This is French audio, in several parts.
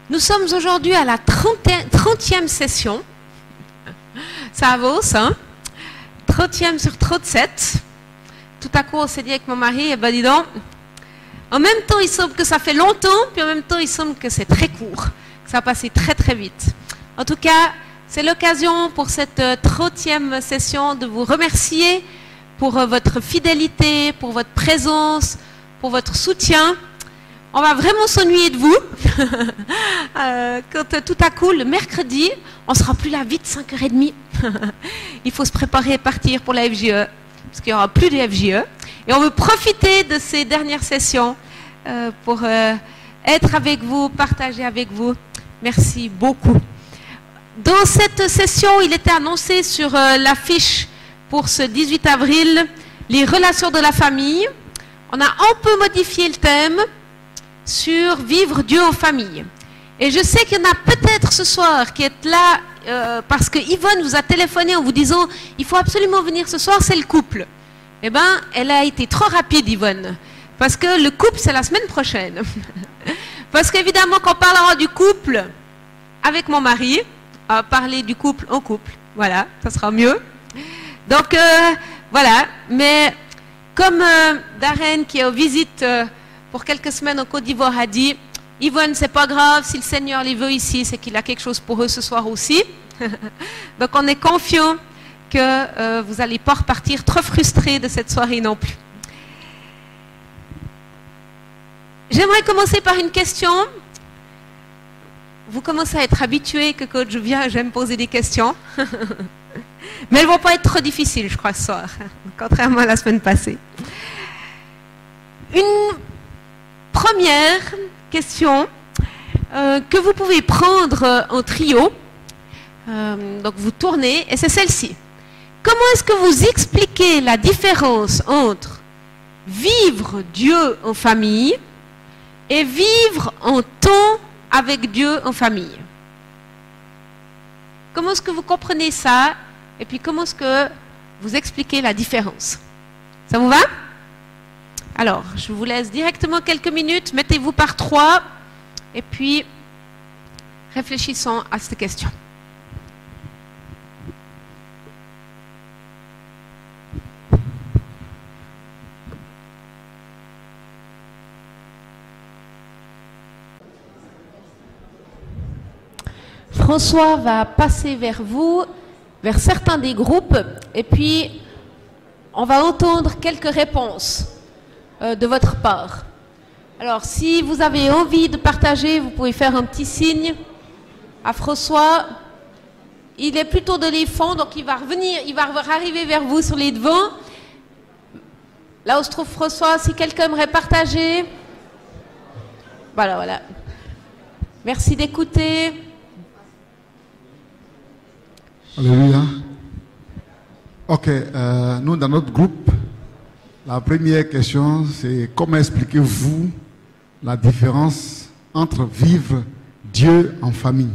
Nous sommes aujourd'hui à la 30e session. Ça avance, hein? 30e sur 37. Tout à coup, on s'est dit avec mon mari, eh ben dis donc, en même temps, il semble que ça fait longtemps, puis en même temps, il semble que c'est très court, que ça a passé très très vite. En tout cas, c'est l'occasion pour cette 30e session de vous remercier pour votre fidélité, pour votre présence, pour votre soutien. On va vraiment s'ennuyer de vous quand tout à coup, le mercredi, on ne sera plus là vite, 5h30. Il faut se préparer et partir pour la FJE, parce qu'il n'y aura plus de FJE. Et on veut profiter de ces dernières sessions pour être avec vous, partager avec vous. Merci beaucoup. Dans cette session, il était annoncé sur l'affiche pour ce 18 avril, les relations de la famille. On a un peu modifié le thème sur vivre Dieu en famille. Et je sais qu'il y en a peut-être ce soir qui est là parce que Yvonne vous a téléphoné en vous disant il faut absolument venir ce soir, c'est le couple. Eh bien, elle a été trop rapide, Yvonne, parce que le couple, c'est la semaine prochaine. Parce qu'évidemment, quand on parlera du couple avec mon mari, on va parler du couple en couple. Voilà, ça sera mieux. Donc, voilà. Mais comme Darren, qui est en visite pour quelques semaines en Côte d'Ivoire, a dit, Yvonne, c'est pas grave, si le Seigneur les veut ici, c'est qu'il a quelque chose pour eux ce soir aussi. Donc, on est confiant que vous n'allez pas repartir trop frustrés de cette soirée non plus. J'aimerais commencer par une question. Vous commencez à être habitués que quand je viens, j'aime poser des questions. Mais elles ne vont pas être trop difficiles, je crois, ce soir, contrairement à la semaine passée. Une première question que vous pouvez prendre en trio. Donc vous tournez, et c'est celle-ci. Comment est-ce que vous expliquez la différence entre vivre Dieu en famille et vivre en temps avec Dieu en famille? Comment est-ce que vous comprenez ça? Et puis comment est-ce que vous expliquez la différence? Ça vous va? Alors, je vous laisse directement quelques minutes. Mettez-vous par 3 et puis réfléchissons à cette question. François va passer vers vous, vers certains des groupes, et puis on va entendre quelques réponses de votre part. Alors, si vous avez envie de partager, vous pouvez faire un petit signe à François. Il est plutôt de les fonds, donc il va revenir, il va arriver vers vous sur les devants. Là où se trouve François, si quelqu'un aimerait partager. Voilà, voilà. Merci d'écouter. Alléluia. Ok, nous dans notre groupe, la première question c'est comment expliquez-vous la différence entre vivre Dieu en famille?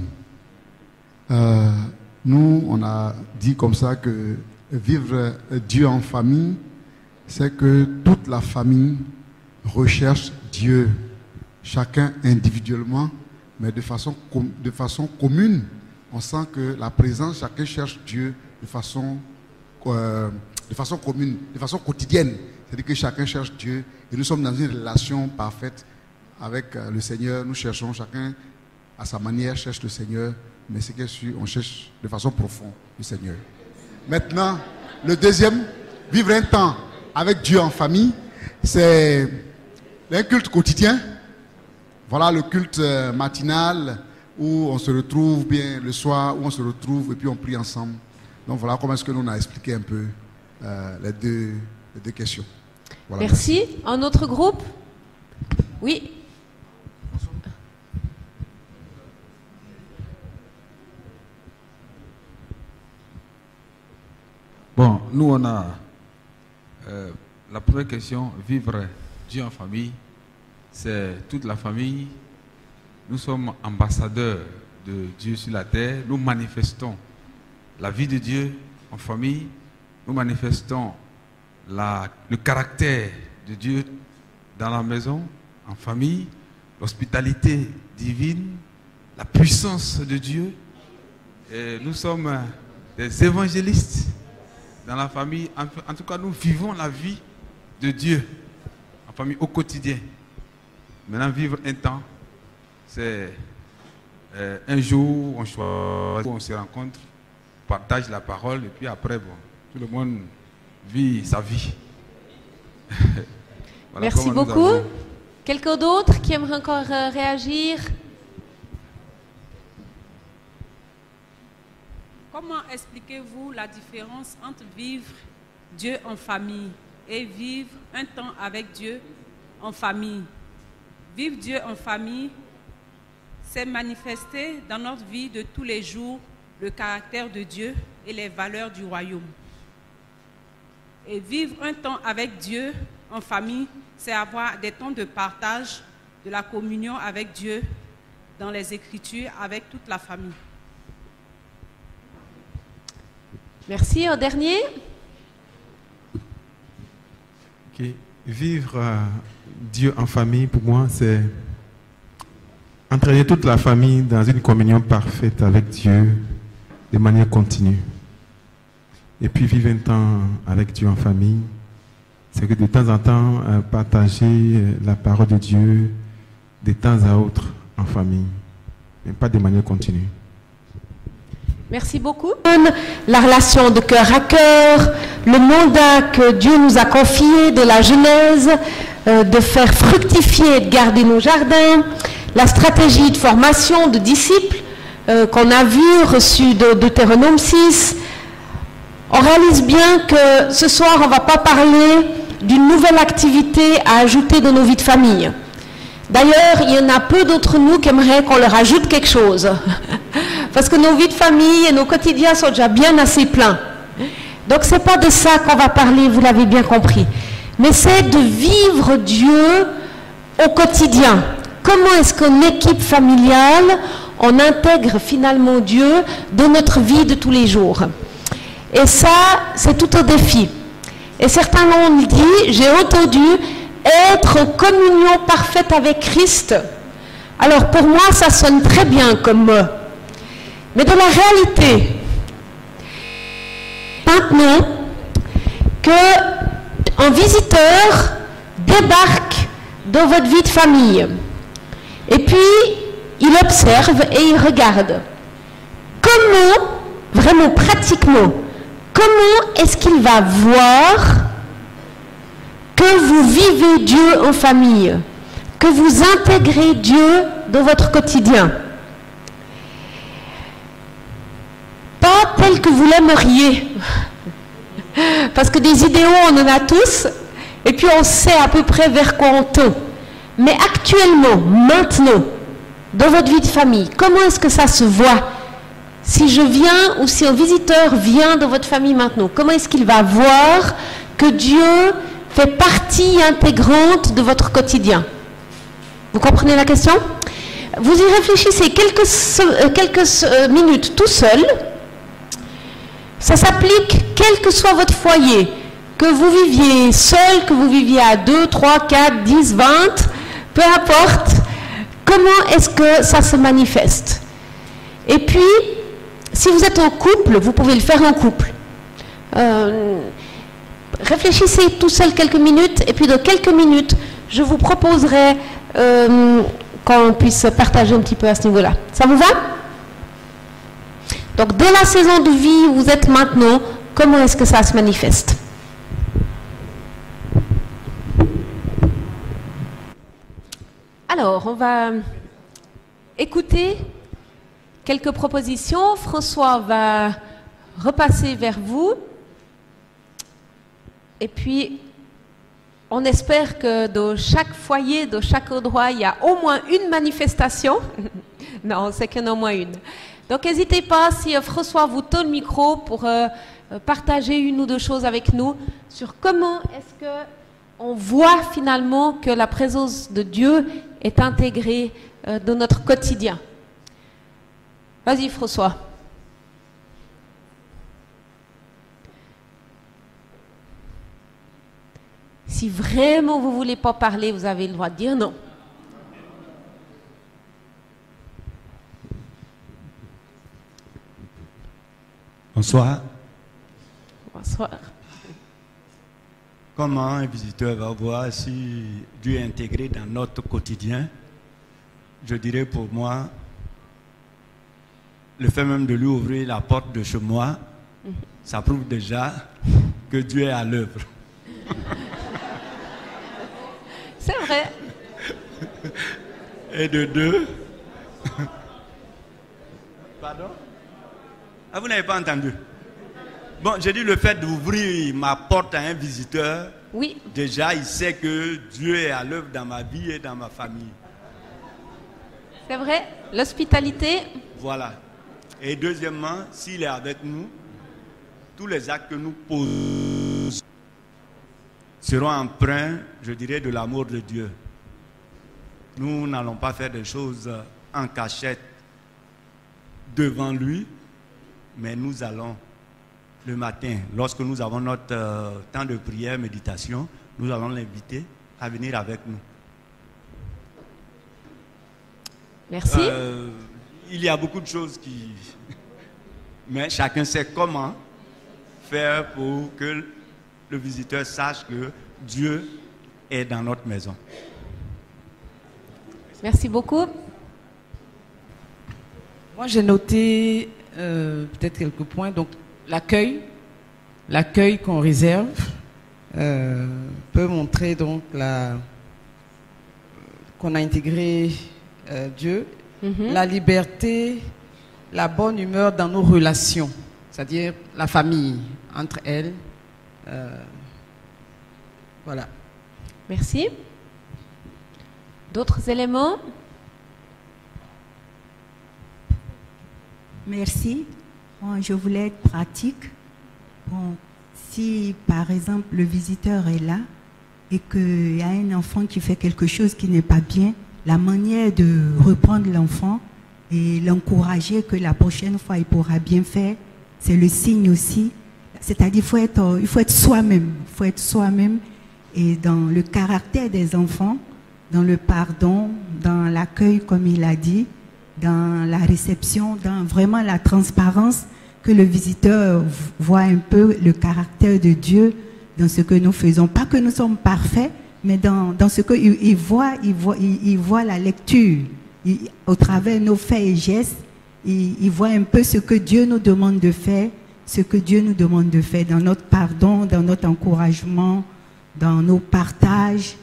Nous, on a dit comme ça que vivre Dieu en famille, c'est que toute la famille recherche Dieu, chacun individuellement, mais de façon commune. On sent que la présence, chacun cherche Dieu de façon commune, de façon quotidienne. C'est-à-dire que chacun cherche Dieu et nous sommes dans une relation parfaite avec le Seigneur. Nous cherchons, chacun à sa manière cherche le Seigneur, mais c'est que on cherche de façon profonde le Seigneur. Maintenant, le deuxième, vivre un temps avec Dieu en famille, c'est un culte quotidien. Voilà le culte matinal, où on se retrouve bien le soir, où on se retrouve et puis on prie ensemble. Donc voilà comment est-ce que nous on a expliqué un peu les deux questions. Voilà, merci. Un autre groupe? Oui. Bon, nous on a la première question, vivre Dieu en famille, c'est toute la famille. Nous sommes ambassadeurs de Dieu sur la terre. Nous manifestons la vie de Dieu en famille. Nous manifestons le caractère de Dieu dans la maison, en famille, l'hospitalité divine, la puissance de Dieu. Et nous sommes des évangélistes dans la famille. En tout cas, nous vivons la vie de Dieu en famille au quotidien. Maintenant, vivre un temps, c'est un jour, on choisit, on se rencontre, on partage la parole, et puis après, bon, tout le monde vit sa vie. Voilà. Merci beaucoup. Quelqu'un d'autre qui aimerait encore réagir? Comment expliquez-vous la différence entre vivre Dieu en famille et vivre un temps avec Dieu en famille? Vivre Dieu en famille, c'est manifester dans notre vie de tous les jours le caractère de Dieu et les valeurs du royaume. Et vivre un temps avec Dieu en famille, c'est avoir des temps de partage, de la communion avec Dieu dans les Écritures, avec toute la famille. Merci. Au dernier? Okay. Vivre Dieu en famille, pour moi, c'est entraîner toute la famille dans une communion parfaite avec Dieu de manière continue. Et puis vivre un temps avec Dieu en famille, c'est que de temps en temps, partager la parole de Dieu de temps à autre en famille, mais pas de manière continue. Merci beaucoup. La relation de cœur à cœur, le mandat que Dieu nous a confié de la Genèse, de faire fructifier et de garder nos jardins, la stratégie de formation de disciples qu'on a vu, reçue de Deutéronome 6. On réalise bien que ce soir, on ne va pas parler d'une nouvelle activité à ajouter dans nos vies de famille. D'ailleurs, il y en a peu d'entre nous qui aimeraient qu'on leur ajoute quelque chose. Parce que nos vies de famille et nos quotidiens sont déjà bien assez pleins. Donc, ce n'est pas de ça qu'on va parler, vous l'avez bien compris. Mais c'est de vivre Dieu au quotidien. Comment est-ce qu'en équipe familiale, on intègre finalement Dieu dans notre vie de tous les jours? Et ça, c'est tout un défi. Et certains l'ont dit, j'ai entendu être en communion parfaite avec Christ. Alors pour moi, ça sonne très bien comme mot. Mais dans la réalité, maintenant qu'un visiteur débarque dans votre vie de famille, et puis il observe et il regarde, comment, vraiment pratiquement, comment est-ce qu'il va voir que vous vivez Dieu en famille, que vous intégrez Dieu dans votre quotidien? Pas tel que vous l'aimeriez, parce que des idéaux on en a tous, et puis on sait à peu près vers quoi on tend. Mais actuellement, maintenant, dans votre vie de famille, comment est-ce que ça se voit? Si je viens ou si un visiteur vient dans votre famille maintenant, comment est-ce qu'il va voir que Dieu fait partie intégrante de votre quotidien? Vous comprenez la question? Vous y réfléchissez quelques minutes tout seul. Ça s'applique quel que soit votre foyer, que vous viviez seul, que vous viviez à 2, 3, 4, 10, 20, peu importe. Comment est-ce que ça se manifeste? Et puis, si vous êtes en couple, vous pouvez le faire en couple. Réfléchissez tout seul quelques minutes, et puis dans quelques minutes, je vous proposerai qu'on puisse partager un petit peu à ce niveau-là. Ça vous va? Donc, dans la saison de vie où vous êtes maintenant, comment est-ce que ça se manifeste? Alors, on va écouter quelques propositions. François va repasser vers vous. Et puis, on espère que dans chaque foyer, dans chaque endroit, il y a au moins une manifestation. Non, c'est qu'il y en a au moins une. Donc, n'hésitez pas, si François vous tend le micro pour partager une ou deux choses avec nous sur comment est-ce qu'on voit finalement que la présence de Dieu est intégrée dans notre quotidien. Vas-y, François. Si vraiment vous ne voulez pas parler, vous avez le droit de dire non. Bonsoir. Bonsoir. Comment un visiteur va voir si Dieu est intégré dans notre quotidien? Je dirais pour moi, le fait même de lui ouvrir la porte de chez moi, ça prouve déjà que Dieu est à l'œuvre. C'est vrai. Et de deux... Pardon? Ah, vous n'avez pas entendu? Bon, j'ai dit le fait d'ouvrir ma porte à un visiteur, oui. Déjà, il sait que Dieu est à l'œuvre dans ma vie et dans ma famille. C'est vrai, l'hospitalité. Voilà. Et deuxièmement, s'il est avec nous, tous les actes que nous posons seront empreints, je dirais, de l'amour de Dieu. Nous n'allons pas faire des choses en cachette devant lui, mais nous allons le matin, lorsque nous avons notre temps de prière, méditation, nous allons l'inviter à venir avec nous. Merci. Il y a beaucoup de choses qui... Mais chacun sait comment faire pour que le visiteur sache que Dieu est dans notre maison. Merci beaucoup. Moi, j'ai noté peut-être quelques points. Donc, l'accueil qu'on réserve peut montrer donc qu'on a intégré Dieu, la liberté, la bonne humeur dans nos relations, c'est-à-dire la famille entre elles. Voilà. Merci. D'autres éléments? Merci. Bon, je voulais être pratique. Bon, si par exemple le visiteur est là et qu'il y a un enfant qui fait quelque chose qui n'est pas bien, la manière de reprendre l'enfant et l'encourager que la prochaine fois il pourra bien faire, c'est le signe aussi. C'est-à-dire il faut être soi-même. Il faut être soi-même et dans le caractère des enfants, dans le pardon, dans l'accueil comme il a dit, dans la réception, dans vraiment la transparence, que le visiteur voit un peu le caractère de Dieu dans ce que nous faisons. Pas que nous sommes parfaits, mais dans ce qu'il voit, il voit la lecture. Au travers de nos faits et gestes, il voit un peu ce que Dieu nous demande de faire, ce que Dieu nous demande de faire dans notre pardon, dans notre encouragement, dans nos partages.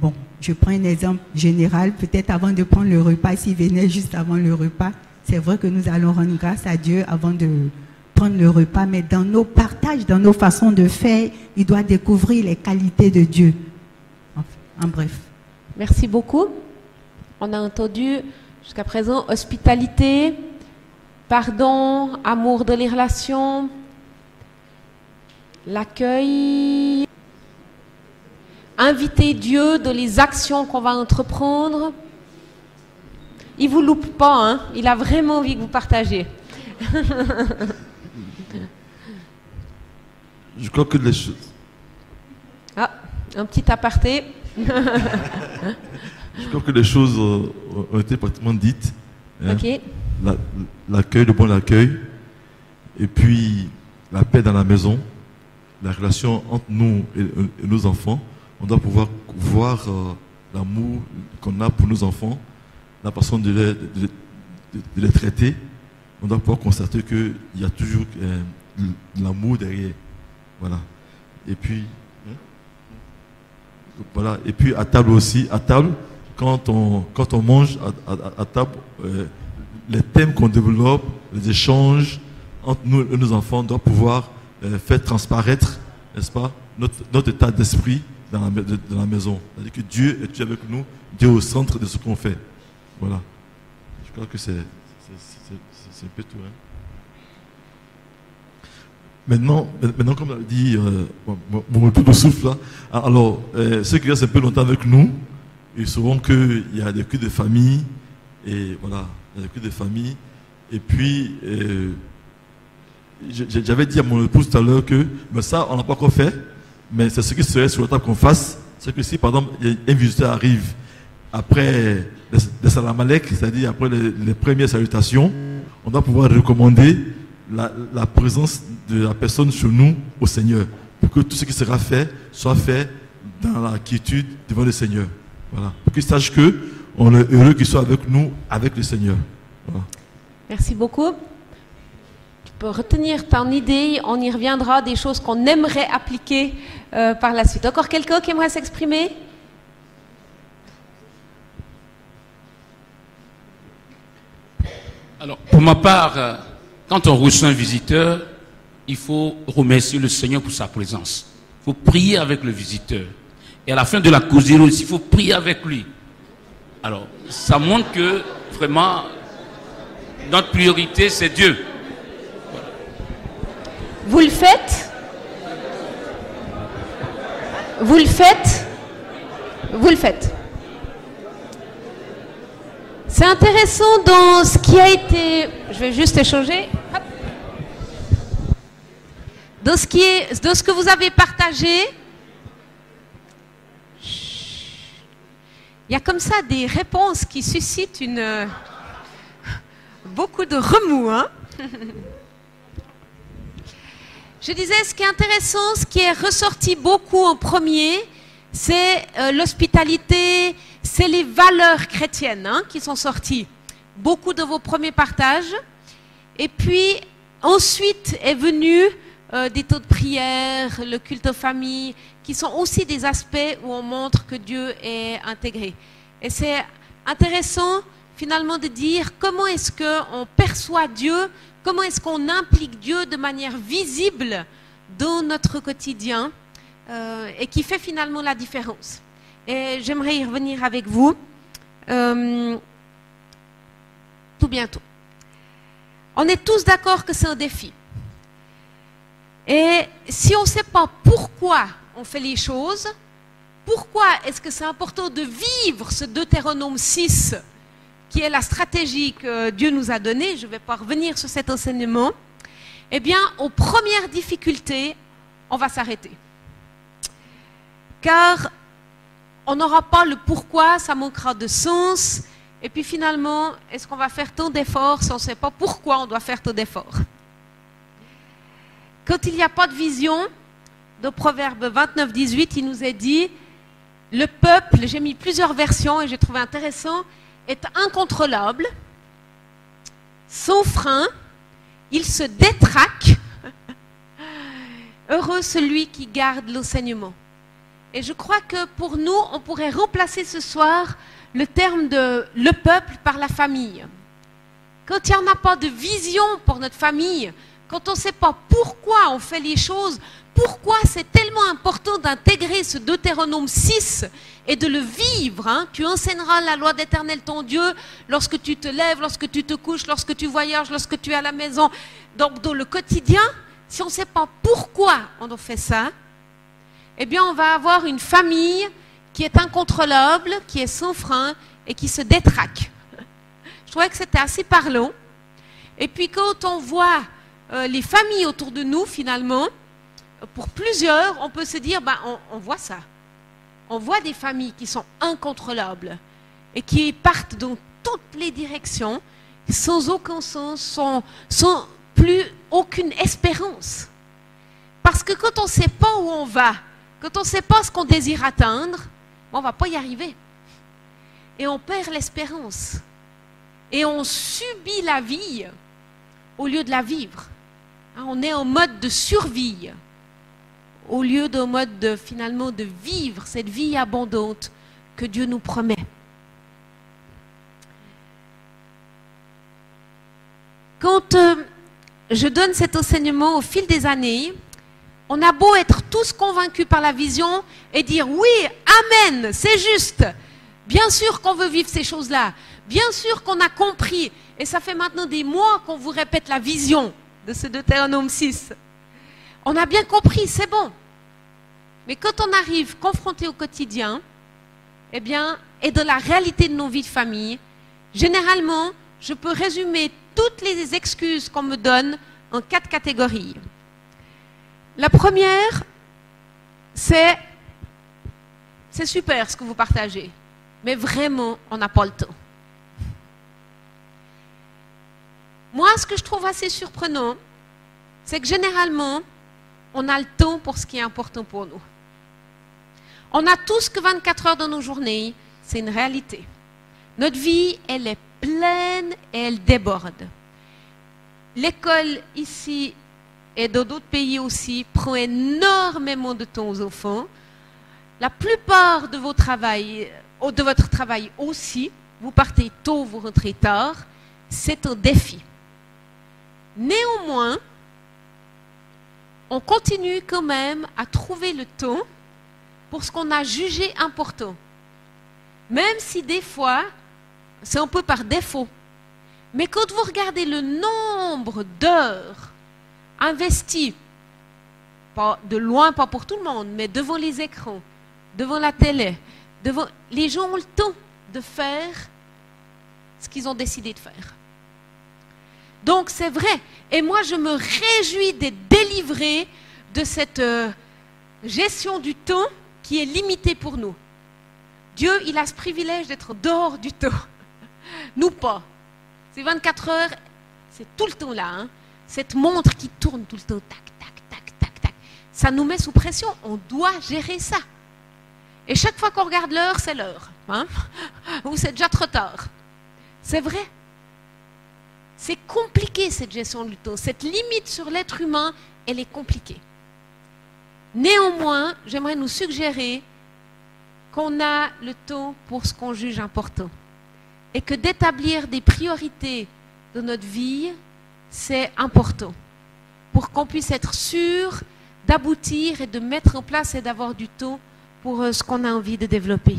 Bon, je prends un exemple général, peut-être avant de prendre le repas, s'il venait juste avant le repas, c'est vrai que nous allons rendre grâce à Dieu avant de prendre le repas, mais dans nos partages, dans nos façons de faire, il doit découvrir les qualités de Dieu. En bref. Merci beaucoup. On a entendu jusqu'à présent hospitalité, pardon, amour de les relations, l'accueil, inviter Dieu dans les actions qu'on va entreprendre. Il ne vous loupe pas, hein? Il a vraiment envie que vous partagiez. Je crois que les choses... Ah, un petit aparté. Je crois que les choses ont été pratiquement dites. Hein? Ok. L'accueil, le bon accueil, et puis la paix dans la maison, la relation entre nous et nos enfants. On doit pouvoir voir l'amour qu'on a pour nos enfants, la façon de les traiter. On doit pouvoir constater qu'il y a toujours de l'amour derrière. Voilà. Et puis, voilà. Et puis à table aussi, quand on mange à table, les thèmes qu'on développe, les échanges entre nous et nos enfants doivent pouvoir faire transparaître, n'est-ce pas, notre état d'esprit dans la maison. C'est-à-dire que Dieu est avec nous, Dieu est au centre de ce qu'on fait. Voilà. Je crois que c'est un peu tout. Hein. Maintenant, comme l'a dit mon époux de souffle, là, alors, ceux qui restent un peu longtemps avec nous, ils sauront qu'il y a des cultes de famille, et voilà, il y a des cultes de famille. Et puis, j'avais dit à mon épouse tout à l'heure que, mais ça, on n'a pas encore fait, mais c'est ce qui serait sur la table qu'on fasse. C'est que si, par exemple, un visiteur arrive après les salam alek, c'est-à-dire après les premières salutations, on doit pouvoir recommander la présence de la personne chez nous au Seigneur, pour que tout ce qui sera fait soit fait dans la quiétude devant le Seigneur. Voilà. Pour qu'ils sachent qu'on est heureux qu'ils soient avec nous, avec le Seigneur. Voilà. Merci beaucoup. Tu peux retenir ton idée, on y reviendra, des choses qu'on aimerait appliquer par la suite. Encore quelqu'un qui aimerait s'exprimer? Alors, pour ma part, quand on reçoit un visiteur, il faut remercier le Seigneur pour sa présence. Il faut prier avec le visiteur. Et à la fin de la causerie aussi, il faut prier avec lui. Alors, ça montre que, vraiment, notre priorité, c'est Dieu. Voilà. Vous le faites? Vous le faites? Vous le faites. C'est intéressant dans ce qui a été... Je vais juste échanger. Hop. Dans ce que vous avez partagé, il y a comme ça des réponses qui suscitent beaucoup de remous. Hein? Je disais, ce qui est intéressant, ce qui est ressorti beaucoup en premier, c'est l'hospitalité, c'est les valeurs chrétiennes qui sont sorties. Beaucoup de vos premiers partages. Et puis, ensuite est venu des taux de prière, le culte aux familles, qui sont aussi des aspects où on montre que Dieu est intégré. Et c'est intéressant, finalement, de dire comment est-ce qu'on perçoit Dieu, comment est-ce qu'on implique Dieu de manière visible dans notre quotidien et qui fait finalement la différence. Et j'aimerais y revenir avec vous tout bientôt. On est tous d'accord que c'est un défi. Et si on ne sait pas pourquoi on fait les choses, pourquoi est-ce que c'est important de vivre ce Deutéronome 6, qui est la stratégie que Dieu nous a donnée, je ne vais pas revenir sur cet enseignement, eh bien, aux premières difficultés, on va s'arrêter. Car on n'aura pas le pourquoi, ça manquera de sens. Et puis finalement, est-ce qu'on va faire tant d'efforts si on ne sait pas pourquoi on doit faire tant d'efforts? Quand il n'y a pas de vision, dans Proverbe 29, 18, il nous est dit, le peuple, j'ai mis plusieurs versions et j'ai trouvé intéressant, est incontrôlable, sans frein, il se détraque. Heureux celui qui garde l'enseignement. Et je crois que pour nous, on pourrait remplacer ce soir le terme de le peuple par la famille. Quand il n'y en a pas de vision pour notre famille, quand on ne sait pas pourquoi on fait les choses, pourquoi c'est tellement important d'intégrer ce Deutéronome 6 et de le vivre. Tu enseigneras la loi d'Éternel ton Dieu lorsque tu te lèves, lorsque tu te couches, lorsque tu voyages, lorsque tu es à la maison. Donc dans le quotidien, si on ne sait pas pourquoi on fait ça, eh bien on va avoir une famille qui est incontrôlable, qui est sans frein et qui se détraque. Je trouvais que c'était assez parlant. Et puis quand on voit les familles autour de nous, finalement, pour plusieurs, on peut se dire, on voit ça. On voit des familles qui sont incontrôlables et qui partent dans toutes les directions, sans aucun sens, sans plus aucune espérance. Parce que quand on ne sait pas où on va, quand on ne sait pas ce qu'on désire atteindre, on ne va pas y arriver. Et on perd l'espérance. Et on subit la vie au lieu de la vivre. On est en mode de survie au lieu d'un mode finalement de vivre cette vie abondante que Dieu nous promet. Quand je donne cet enseignement au fil des années, on a beau être tous convaincus par la vision et dire oui, amen, c'est juste. Bien sûr qu'on veut vivre ces choses-là. Bien sûr qu'on a compris. Et ça fait maintenant des mois qu'on vous répète la vision de ce Deutéronome 6. On a bien compris, c'est bon. Mais quand on arrive confronté au quotidien, eh bien, et de la réalité de nos vies de famille, généralement, je peux résumer toutes les excuses qu'on me donne en 4 catégories. La première, c'est super ce que vous partagez, mais vraiment, on n'a pas le temps. Moi, ce que je trouve assez surprenant, c'est que généralement, on a le temps pour ce qui est important pour nous. On a tous que 24 heures dans nos journées, c'est une réalité. Notre vie, elle est pleine et elle déborde. L'école ici et dans d'autres pays aussi prend énormément de temps aux enfants. La plupart de votre travail aussi, vous partez tôt, vous rentrez tard, c'est un défi. Néanmoins, on continue quand même à trouver le temps pour ce qu'on a jugé important. Même si des fois, c'est un peu par défaut. Mais quand vous regardez le nombre d'heures investies, pas de loin, pas pour tout le monde, mais devant les écrans, devant la télé, les gens ont le temps de faire ce qu'ils ont décidé de faire. Donc c'est vrai. Et moi, je me réjouis d'être délivrée de cette gestion du temps qui est limitée pour nous. Dieu, il a ce privilège d'être dehors du temps. Nous pas. C'est 24 heures, c'est tout le temps là. Hein. Cette montre qui tourne tout le temps, tac, tac, tac, tac, tac. Ça nous met sous pression. On doit gérer ça. Et chaque fois qu'on regarde l'heure, c'est l'heure. Hein? Ou c'est déjà trop tard. C'est vrai. C'est compliqué cette gestion du temps. Cette limite sur l'être humain, elle est compliquée. Néanmoins, j'aimerais nous suggérer qu'on a le temps pour ce qu'on juge important. Et que d'établir des priorités de notre vie, c'est important. Pour qu'on puisse être sûr d'aboutir et de mettre en place et d'avoir du temps pour ce qu'on a envie de développer.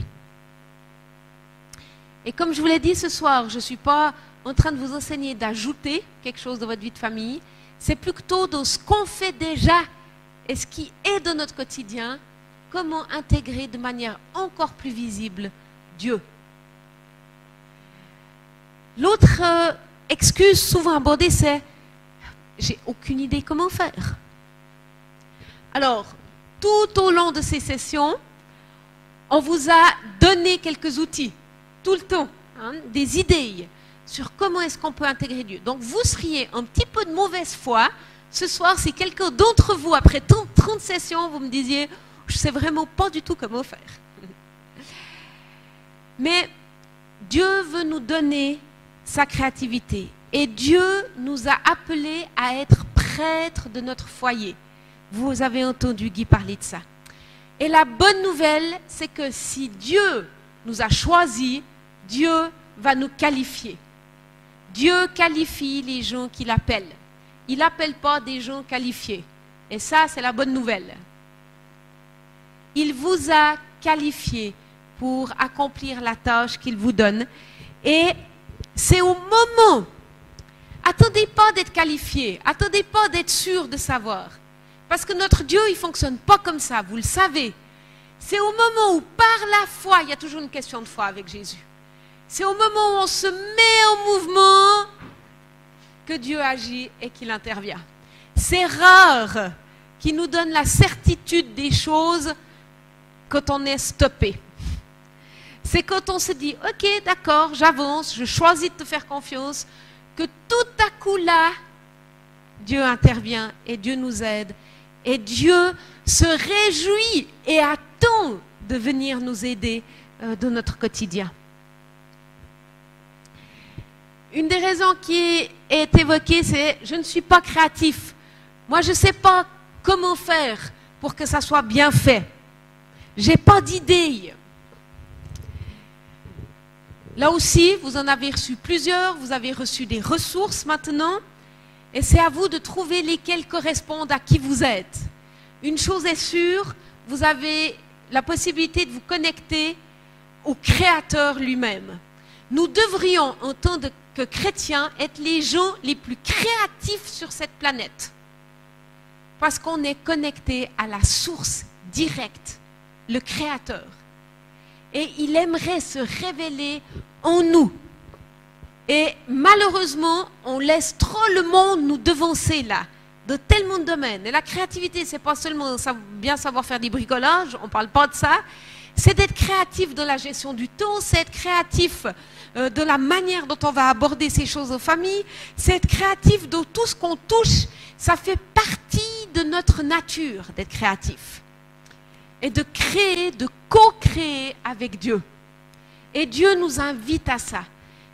Et comme je vous l'ai dit ce soir, je ne suis pas en train de vous enseigner d'ajouter quelque chose dans votre vie de famille. C'est plutôt dans ce qu'on fait déjà et ce qui est dans notre quotidien, comment intégrer de manière encore plus visible Dieu. L'autre excuse souvent abordée, c'est « j'ai aucune idée comment faire ». Alors, tout au long de ces sessions, on vous a donné quelques outils, tout le temps, hein, des idées sur comment est-ce qu'on peut intégrer Dieu. Donc, vous seriez un petit peu de mauvaise foi ce soir si quelqu'un d'entre vous, après 30 sessions, vous me disiez « je ne sais vraiment pas du tout comment faire ». Mais Dieu veut nous donner sa créativité. Et Dieu nous a appelés à être prêtres de notre foyer. Vous avez entendu Guy parler de ça. Et la bonne nouvelle, c'est que si Dieu nous a choisis, Dieu va nous qualifier. Dieu qualifie les gens qu'il appelle. Il n'appelle pas des gens qualifiés. Et ça, c'est la bonne nouvelle. Il vous a qualifié pour accomplir la tâche qu'il vous donne. Et c'est au moment, attendez pas d'être qualifié, attendez pas d'être sûr de savoir. Parce que notre Dieu, il ne fonctionne pas comme ça, vous le savez. C'est au moment où, par la foi, il y a toujours une question de foi avec Jésus. C'est au moment où on se met en mouvement que Dieu agit et qu'il intervient. C'est rare qu'il nous donne la certitude des choses quand on est stoppé. C'est quand on se dit, ok, d'accord, j'avance, je choisis de te faire confiance, que tout à coup là, Dieu intervient et Dieu nous aide. Et Dieu se réjouit et attend de venir nous aider dans notre quotidien. Une des raisons qui est évoquée, c'est « je ne suis pas créatif ». Moi, je ne sais pas comment faire pour que ça soit bien fait. Je n'ai pas d'idée. Là aussi, vous en avez reçu plusieurs, vous avez reçu des ressources maintenant, et c'est à vous de trouver lesquelles correspondent à qui vous êtes. Une chose est sûre, vous avez la possibilité de vous connecter au Créateur lui-même. Nous devrions, en tant que chrétiens, être les gens les plus créatifs sur cette planète. Parce qu'on est connecté à la source directe, le Créateur. Et il aimerait se révéler en nous. Et malheureusement, on laisse trop le monde nous devancer là, de tellement de domaines. Et la créativité, c'est pas seulement bien savoir faire des bricolages, on ne parle pas de ça. c'est d'être créatif dans la gestion du temps, c'est être créatif de la manière dont on va aborder ces choses aux familles, c'est être créatif de tout ce qu'on touche. Ça fait partie de notre nature d'être créatif et de créer, de co-créer avec Dieu. Et Dieu nous invite à ça.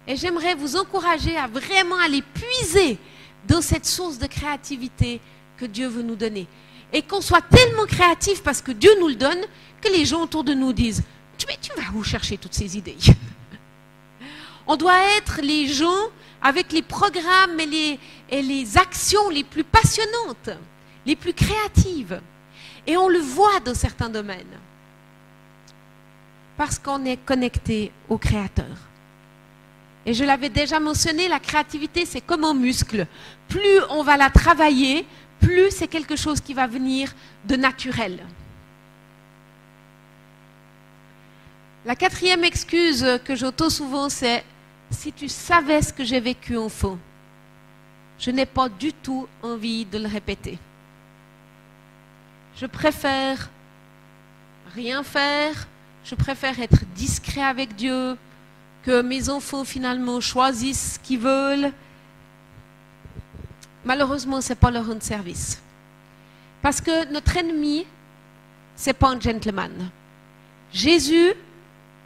Et j'aimerais vous encourager à vraiment aller puiser dans cette source de créativité que Dieu veut nous donner. Et qu'on soit tellement créatif parce que Dieu nous le donne, que les gens autour de nous disent « tu vas où chercher toutes ces idées ?» On doit être les gens avec les programmes et les actions les plus passionnantes, les plus créatives. Et on le voit dans certains domaines. Parce qu'on est connecté au Créateur. Et je l'avais déjà mentionné, la créativité, c'est comme un muscle. Plus on va la travailler, plus c'est quelque chose qui va venir de naturel. La quatrième excuse que j'entends souvent, c'est « si tu savais ce que j'ai vécu enfant, je n'ai pas du tout envie de le répéter. Je préfère rien faire, je préfère être discret avec Dieu, que mes enfants finalement choisissent ce qu'ils veulent. » Malheureusement, ce n'est pas leur rendre service. Parce que notre ennemi, ce n'est pas un gentleman. Jésus,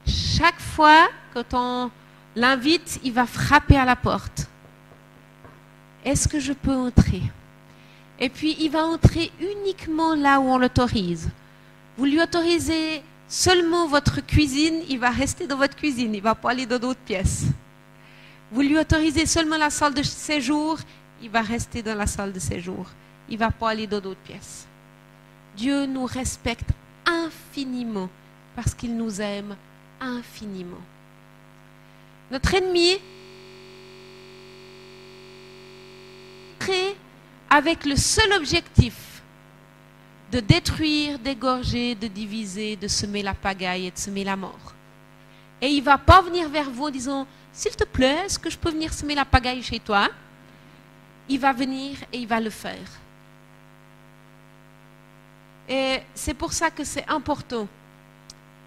chaque fois quand on l'invite, il va frapper à la porte. Est-ce que je peux entrer? Et puis, il va entrer uniquement là où on l'autorise. Vous lui autorisez seulement votre cuisine, il va rester dans votre cuisine, il ne va pas aller dans d'autres pièces. Vous lui autorisez seulement la salle de séjour, il va rester dans la salle de séjour. Il ne va pas aller dans d'autres pièces. Dieu nous respecte infiniment parce qu'il nous aime infiniment. Notre ennemi crée avec le seul objectif de détruire, d'égorger, de diviser, de semer la pagaille et de semer la mort. Et il ne va pas venir vers vous en disant « S'il te plaît, est-ce que je peux venir semer la pagaille chez toi ?» Il va venir et il va le faire. Et c'est pour ça que c'est important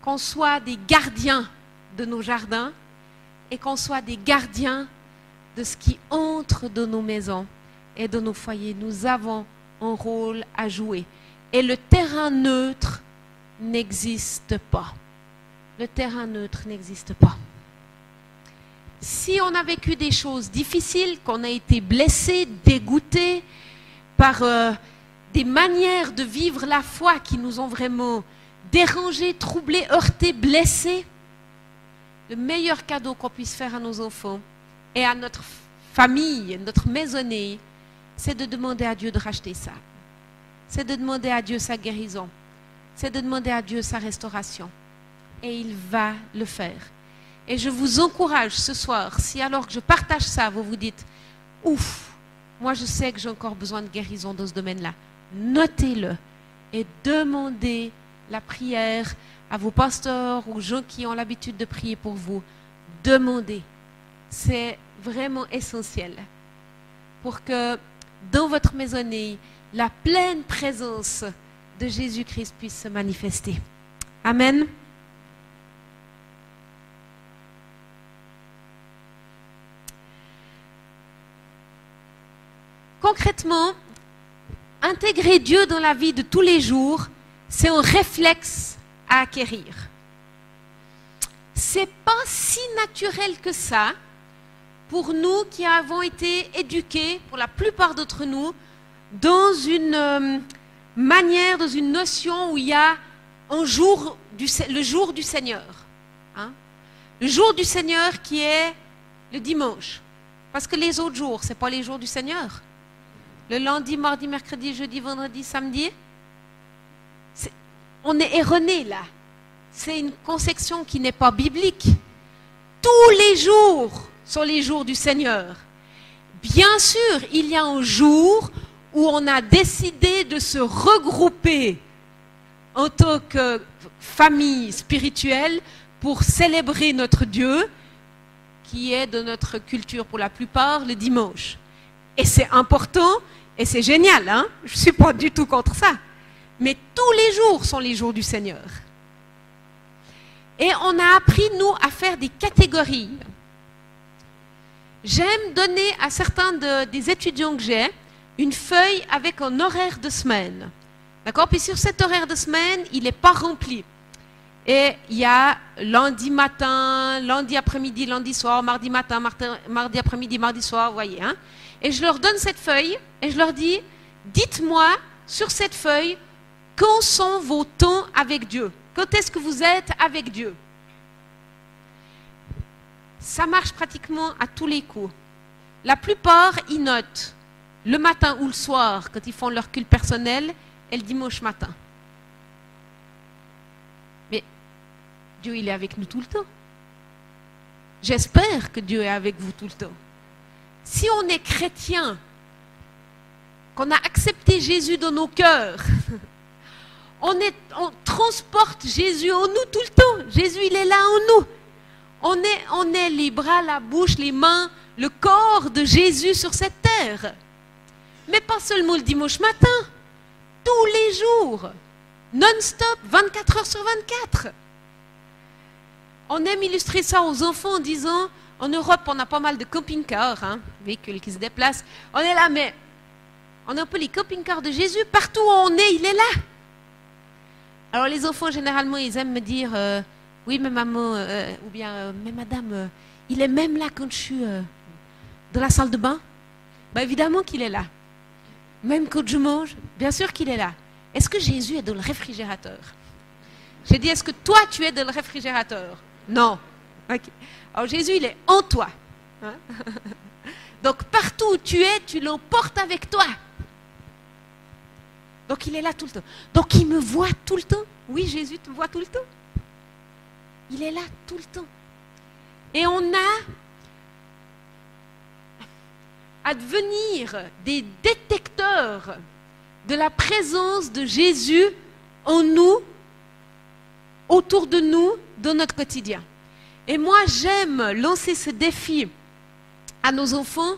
qu'on soit des gardiens de nos jardins et qu'on soit des gardiens de ce qui entre dans nos maisons et dans nos foyers. Nous avons un rôle à jouer. Et le terrain neutre n'existe pas. Le terrain neutre n'existe pas. Si on a vécu des choses difficiles, qu'on a été blessé, dégoûté par des manières de vivre la foi qui nous ont vraiment dérangés, troublés, heurtés, blessés, le meilleur cadeau qu'on puisse faire à nos enfants et à notre famille, notre maisonnée, c'est de demander à Dieu de racheter ça. C'est de demander à Dieu sa guérison. C'est de demander à Dieu sa restauration. Et il va le faire. Et je vous encourage ce soir, si alors que je partage ça, vous vous dites « Ouf, moi je sais que j'ai encore besoin de guérison dans ce domaine-là », notez-le et demandez la prière à vos pasteurs, aux gens qui ont l'habitude de prier pour vous. Demandez. C'est vraiment essentiel pour que dans votre maisonnée, la pleine présence de Jésus-Christ puisse se manifester. Amen. Concrètement, intégrer Dieu dans la vie de tous les jours, c'est un réflexe à acquérir. C'est pas si naturel que ça pour nous qui avons été éduqués, pour la plupart d'entre nous, dans une manière, dans une notion où il y a le jour du Seigneur. Hein? Le jour du Seigneur qui est le dimanche. Parce que les autres jours, ce n'est pas les jours du Seigneur. Le lundi, mardi, mercredi, jeudi, vendredi, samedi, on est erroné là. C'est une conception qui n'est pas biblique. Tous les jours sont les jours du Seigneur. Bien sûr, il y a un jour où on a décidé de se regrouper en tant que famille spirituelle pour célébrer notre Dieu, qui est de notre culture pour la plupart le dimanche. Et c'est important et c'est génial, hein? Je ne suis pas du tout contre ça. Mais tous les jours sont les jours du Seigneur. Et on a appris, nous, à faire des catégories. J'aime donner à certains des étudiants que j'ai une feuille avec un horaire de semaine. D'accord? Puis sur cet horaire de semaine, il n'est pas rempli. Et il y a lundi matin, lundi après-midi, lundi soir, mardi matin, mardi après-midi, mardi soir, vous voyez. Hein? Et je leur donne cette feuille et je leur dis, dites-moi sur cette feuille, quand sont vos temps avec Dieu? Quand est-ce que vous êtes avec Dieu? Ça marche pratiquement à tous les coups. La plupart, ils notent le matin ou le soir, quand ils font leur culte personnel, et le dimanche matin. Mais Dieu, il est avec nous tout le temps. J'espère que Dieu est avec vous tout le temps. Si on est chrétien, qu'on a accepté Jésus dans nos cœurs, on transporte Jésus en nous tout le temps. Jésus, il est là en nous. On est les bras, la bouche, les mains, le corps de Jésus sur cette terre. Mais pas seulement le dimanche matin, tous les jours, non-stop, 24 heures sur 24. On aime illustrer ça aux enfants en disant, en Europe, on a pas mal de camping-cars, hein, véhicules qui se déplacent. On est là, mais on a un peu les camping-cars de Jésus. Partout où on est, il est là. Alors les enfants, généralement, ils aiment me dire, oui, mais maman, ou bien, mais madame, il est même là quand je suis dans la salle de bain. Ben, évidemment qu'il est là. Même quand je mange, bien sûr qu'il est là. Est-ce que Jésus est dans le réfrigérateur? J'ai dit, est-ce que toi, tu es dans le réfrigérateur? Non. Okay. Alors Jésus, il est en toi. Hein? Donc partout où tu es, tu l'emportes avec toi. Donc il est là tout le temps. Donc il me voit tout le temps. Oui, Jésus te voit tout le temps. Il est là tout le temps. Et on a à devenir des détecteurs de la présence de Jésus en nous, autour de nous, dans notre quotidien. Et moi, j'aime lancer ce défi à nos enfants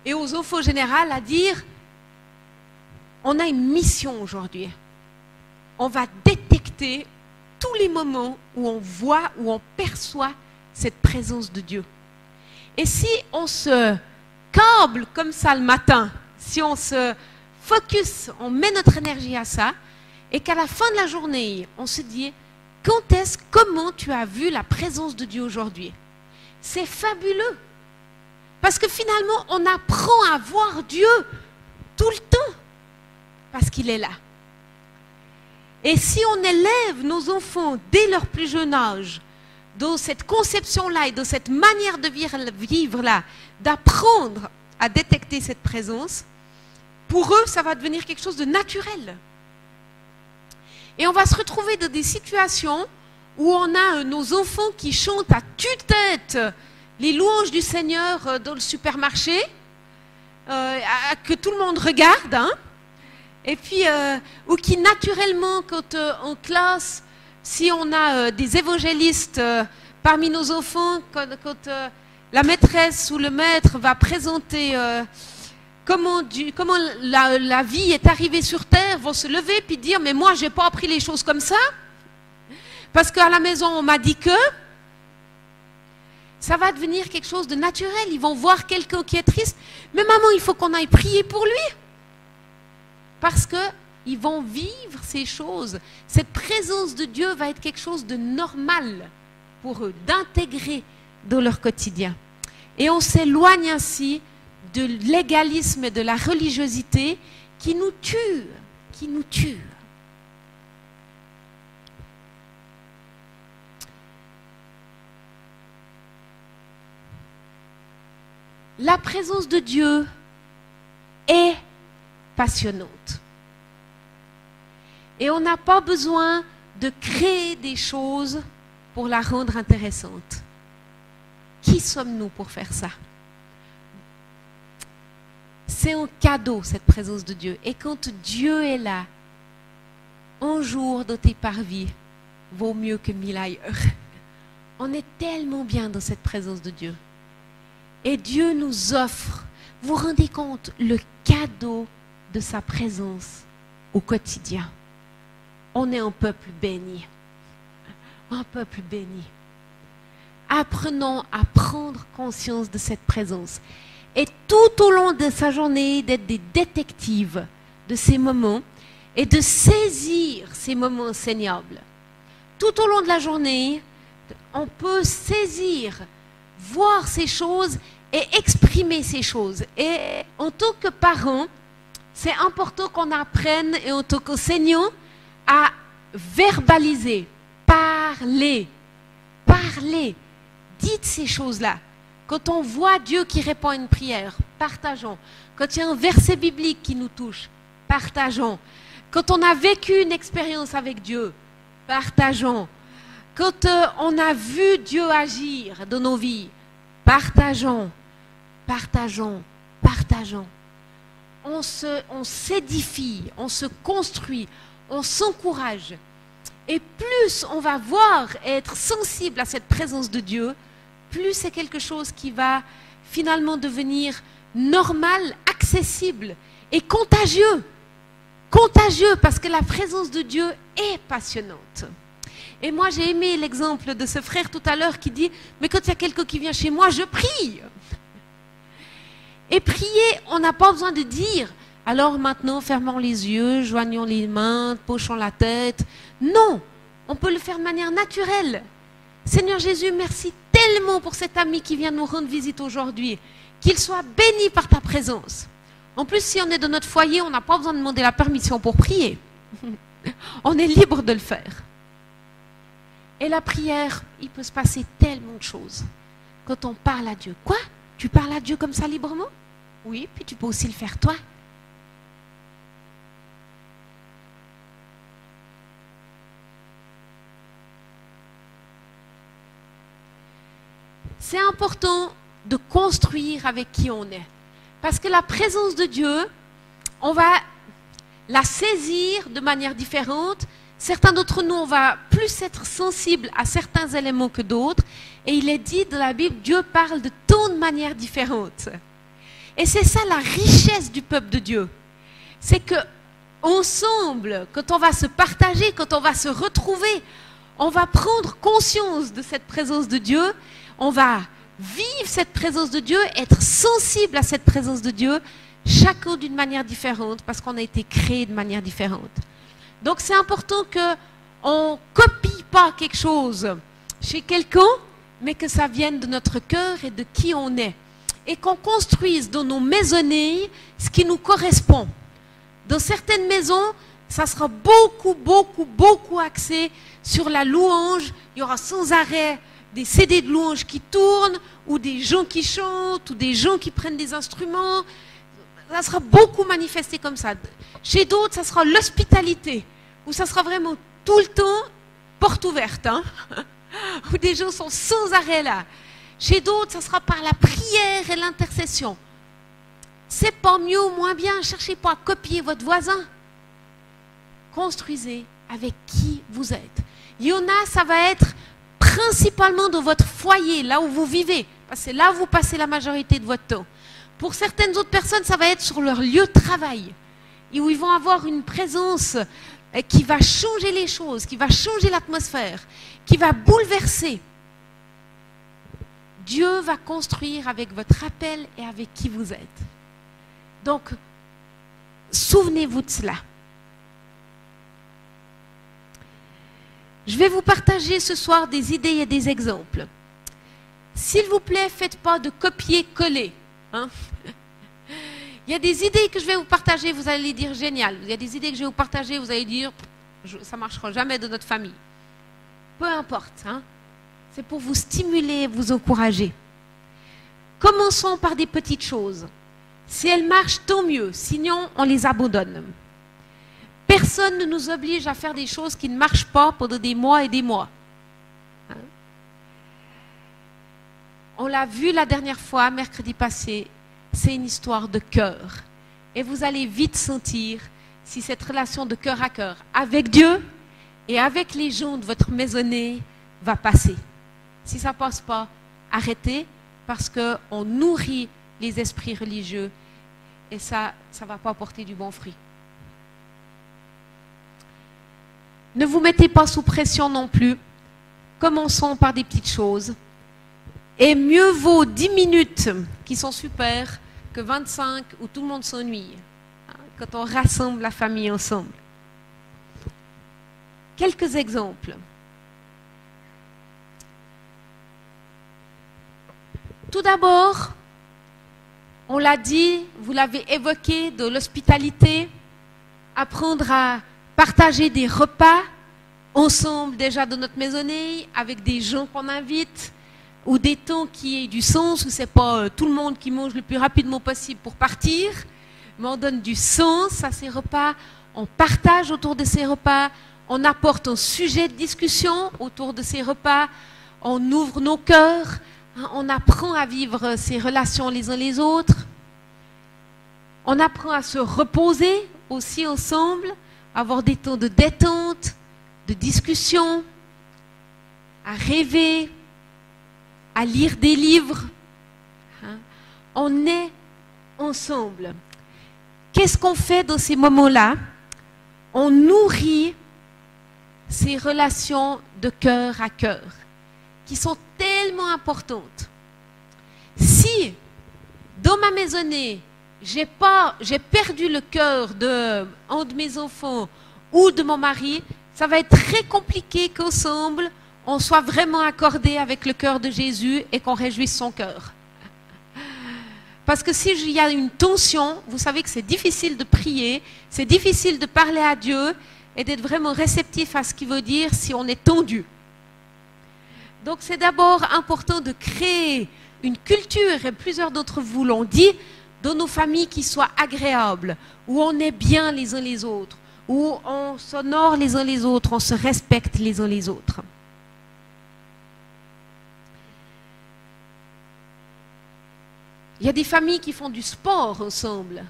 et aux enfants en général à dire, on a une mission aujourd'hui. On va détecter tous les moments où on voit, où on perçoit cette présence de Dieu. Et si on se câble comme ça le matin, si on se focus, on met notre énergie à ça, et qu'à la fin de la journée, on se dit, comment tu as vu la présence de Dieu aujourd'hui? C'est fabuleux. Parce que finalement, on apprend à voir Dieu tout le temps. Parce qu'il est là. Et si on élève nos enfants dès leur plus jeune âge, dans cette conception-là et dans cette manière de vivre-là, d'apprendre à détecter cette présence, pour eux, ça va devenir quelque chose de naturel. Et on va se retrouver dans des situations où on a nos enfants qui chantent à tue-tête les louanges du Seigneur dans le supermarché, que tout le monde regarde, hein, et puis, ou qui naturellement, quand en classe, si on a des évangélistes parmi nos enfants, quand la maîtresse ou le maître va présenter comment la vie est arrivée sur terre, vont se lever puis dire, mais moi, je n'ai pas appris les choses comme ça, parce qu'à la maison, on m'a dit que, ça va devenir quelque chose de naturel. Ils vont voir quelqu'un qui est triste, mais maman, il faut qu'on aille prier pour lui. Parce qu'ils vont vivre ces choses. Cette présence de Dieu va être quelque chose de normal pour eux, d'intégrer dans leur quotidien. Et on s'éloigne ainsi de l'égalisme et de la religiosité qui nous tue, qui nous tue. La présence de Dieu est passionnante. Et on n'a pas besoin de créer des choses pour la rendre intéressante. Qui sommes-nous pour faire ça? C'est un cadeau, cette présence de Dieu. Et quand Dieu est là, un jour dans tes parvis vaut mieux que 1000 ailleurs. On est tellement bien dans cette présence de Dieu. Et Dieu nous offre, vous vous rendez compte, le cadeau de sa présence au quotidien. On est un peuple béni. un peuple béni. Apprenons à prendre conscience de cette présence. Et tout au long de sa journée, d'être des détectives de ces moments et de saisir ces moments enseignables. Tout au long de la journée, on peut saisir, voir ces choses et exprimer ces choses. Et en tant que parents, c'est important qu'on apprenne, et en tant qu'enseignants, à verbaliser, parler. Dites ces choses-là. Quand on voit Dieu qui répond à une prière, partageons. Quand il y a un verset biblique qui nous touche, partageons. Quand on a vécu une expérience avec Dieu, partageons. Quand on a vu Dieu agir dans nos vies, partageons. On s'édifie, on se construit, on s'encourage. Et plus on va voir et être sensible à cette présence de Dieu, plus c'est quelque chose qui va finalement devenir normal, accessible et contagieux. Contagieux parce que la présence de Dieu est passionnante. Et moi j'ai aimé l'exemple de ce frère tout à l'heure qui dit « Mais quand il y a quelqu'un qui vient chez moi, je prie !» Et prier, on n'a pas besoin de dire « Alors maintenant, fermons les yeux, joignons les mains, pochons la tête. » Non, on peut le faire de manière naturelle. Seigneur Jésus, merci tellement pour cet ami qui vient nous rendre visite aujourd'hui. Qu'il soit béni par ta présence. En plus, si on est dans notre foyer, on n'a pas besoin de demander la permission pour prier. On est libre de le faire. Et la prière, il peut se passer tellement de choses. Quand on parle à Dieu. Quoi? Tu parles à Dieu comme ça librement? Oui, puis tu peux aussi le faire toi. C'est important de construire avec qui on est. Parce que la présence de Dieu, on va la saisir de manière différente. Certains d'entre nous, on va plus être sensibles à certains éléments que d'autres. Et il est dit dans la Bible, Dieu parle de tant de manières différentes. Et c'est ça la richesse du peuple de Dieu. C'est que ensemble, quand on va se partager, quand on va se retrouver, on va prendre conscience de cette présence de Dieu. On va vivre cette présence de Dieu, être sensible à cette présence de Dieu, chacun d'une manière différente, parce qu'on a été créé de manière différente. Donc c'est important qu'on ne copie pas quelque chose chez quelqu'un, mais que ça vienne de notre cœur et de qui on est. Et qu'on construise dans nos maisonnées ce qui nous correspond. Dans certaines maisons, ça sera beaucoup axé sur la louange. Il y aura sans arrêt des CD de louange qui tournent, ou des gens qui chantent, ou des gens qui prennent des instruments. Ça sera beaucoup manifesté comme ça. Chez d'autres, ça sera l'hospitalité, où ça sera vraiment tout le temps porte ouverte, hein, où des gens sont sans arrêt là. Chez d'autres, ça sera par la prière et l'intercession. C'est pas mieux ou moins bien, cherchez pas à copier votre voisin. Construisez avec qui vous êtes. Il y en a, ça va être principalement dans votre foyer, là où vous vivez, parce que c'est là où vous passez la majorité de votre temps. Pour certaines autres personnes, ça va être sur leur lieu de travail, et où ils vont avoir une présence qui va changer les choses, qui va changer l'atmosphère, qui va bouleverser. Dieu va construire avec votre appel et avec qui vous êtes. Donc, souvenez-vous de cela. Je vais vous partager ce soir des idées et des exemples. S'il vous plaît, faites pas de copier-coller. Hein? Il y a des idées que je vais vous partager, vous allez dire génial. Il y a des idées que je vais vous partager, vous allez dire ça ne marchera jamais de notre famille. Peu importe. Hein? C'est pour vous stimuler, vous encourager. Commençons par des petites choses. Si elles marchent, tant mieux. Sinon, on les abandonne. Personne ne nous oblige à faire des choses qui ne marchent pas pendant des mois et des mois. Hein? On l'a vu la dernière fois, mercredi passé, c'est une histoire de cœur. Et vous allez vite sentir si cette relation de cœur à cœur avec Dieu et avec les gens de votre maisonnée va passer. Si ça ne passe pas, arrêtez, parce qu'on nourrit les esprits religieux et ça ne va pas apporter du bon fruit. Ne vous mettez pas sous pression non plus. commençons par des petites choses. Et mieux vaut 10 minutes qui sont super que 25 où tout le monde s'ennuie. Quand on rassemble la famille ensemble. Quelques exemples. Tout d'abord, on l'a dit, vous l'avez évoqué, de l'hospitalité, apprendre à partager des repas ensemble déjà dans notre maisonnée, avec des gens qu'on invite, ou des temps qui aient du sens, où ce n'est pas tout le monde qui mange le plus rapidement possible pour partir, mais on donne du sens à ces repas, on partage autour de ces repas, on apporte un sujet de discussion autour de ces repas, on ouvre nos cœurs, on apprend à vivre ces relations les uns les autres, on apprend à se reposer aussi ensemble, avoir des temps de détente, de discussion, à rêver, à lire des livres. On est ensemble. Qu'est-ce qu'on fait dans ces moments-là? On nourrit ces relations de cœur à cœur, qui sont tellement importantes. Si, dans ma maisonnée, j'ai perdu le cœur d'un de mes enfants ou de mon mari, ça va être très compliqué qu'ensemble, on soit vraiment accordé avec le cœur de Jésus et qu'on réjouisse son cœur. Parce que s'il y a une tension, vous savez que c'est difficile de prier, c'est difficile de parler à Dieu et d'être vraiment réceptif à ce qu'il veut dire si on est tendu. Donc c'est d'abord important de créer une culture, et plusieurs d'entre vous l'ont dit, dans nos familles qui soit agréable, où on est bien les uns les autres, où on s'honore les uns les autres, on se respecte les uns les autres. Il y a des familles qui font du sport ensemble.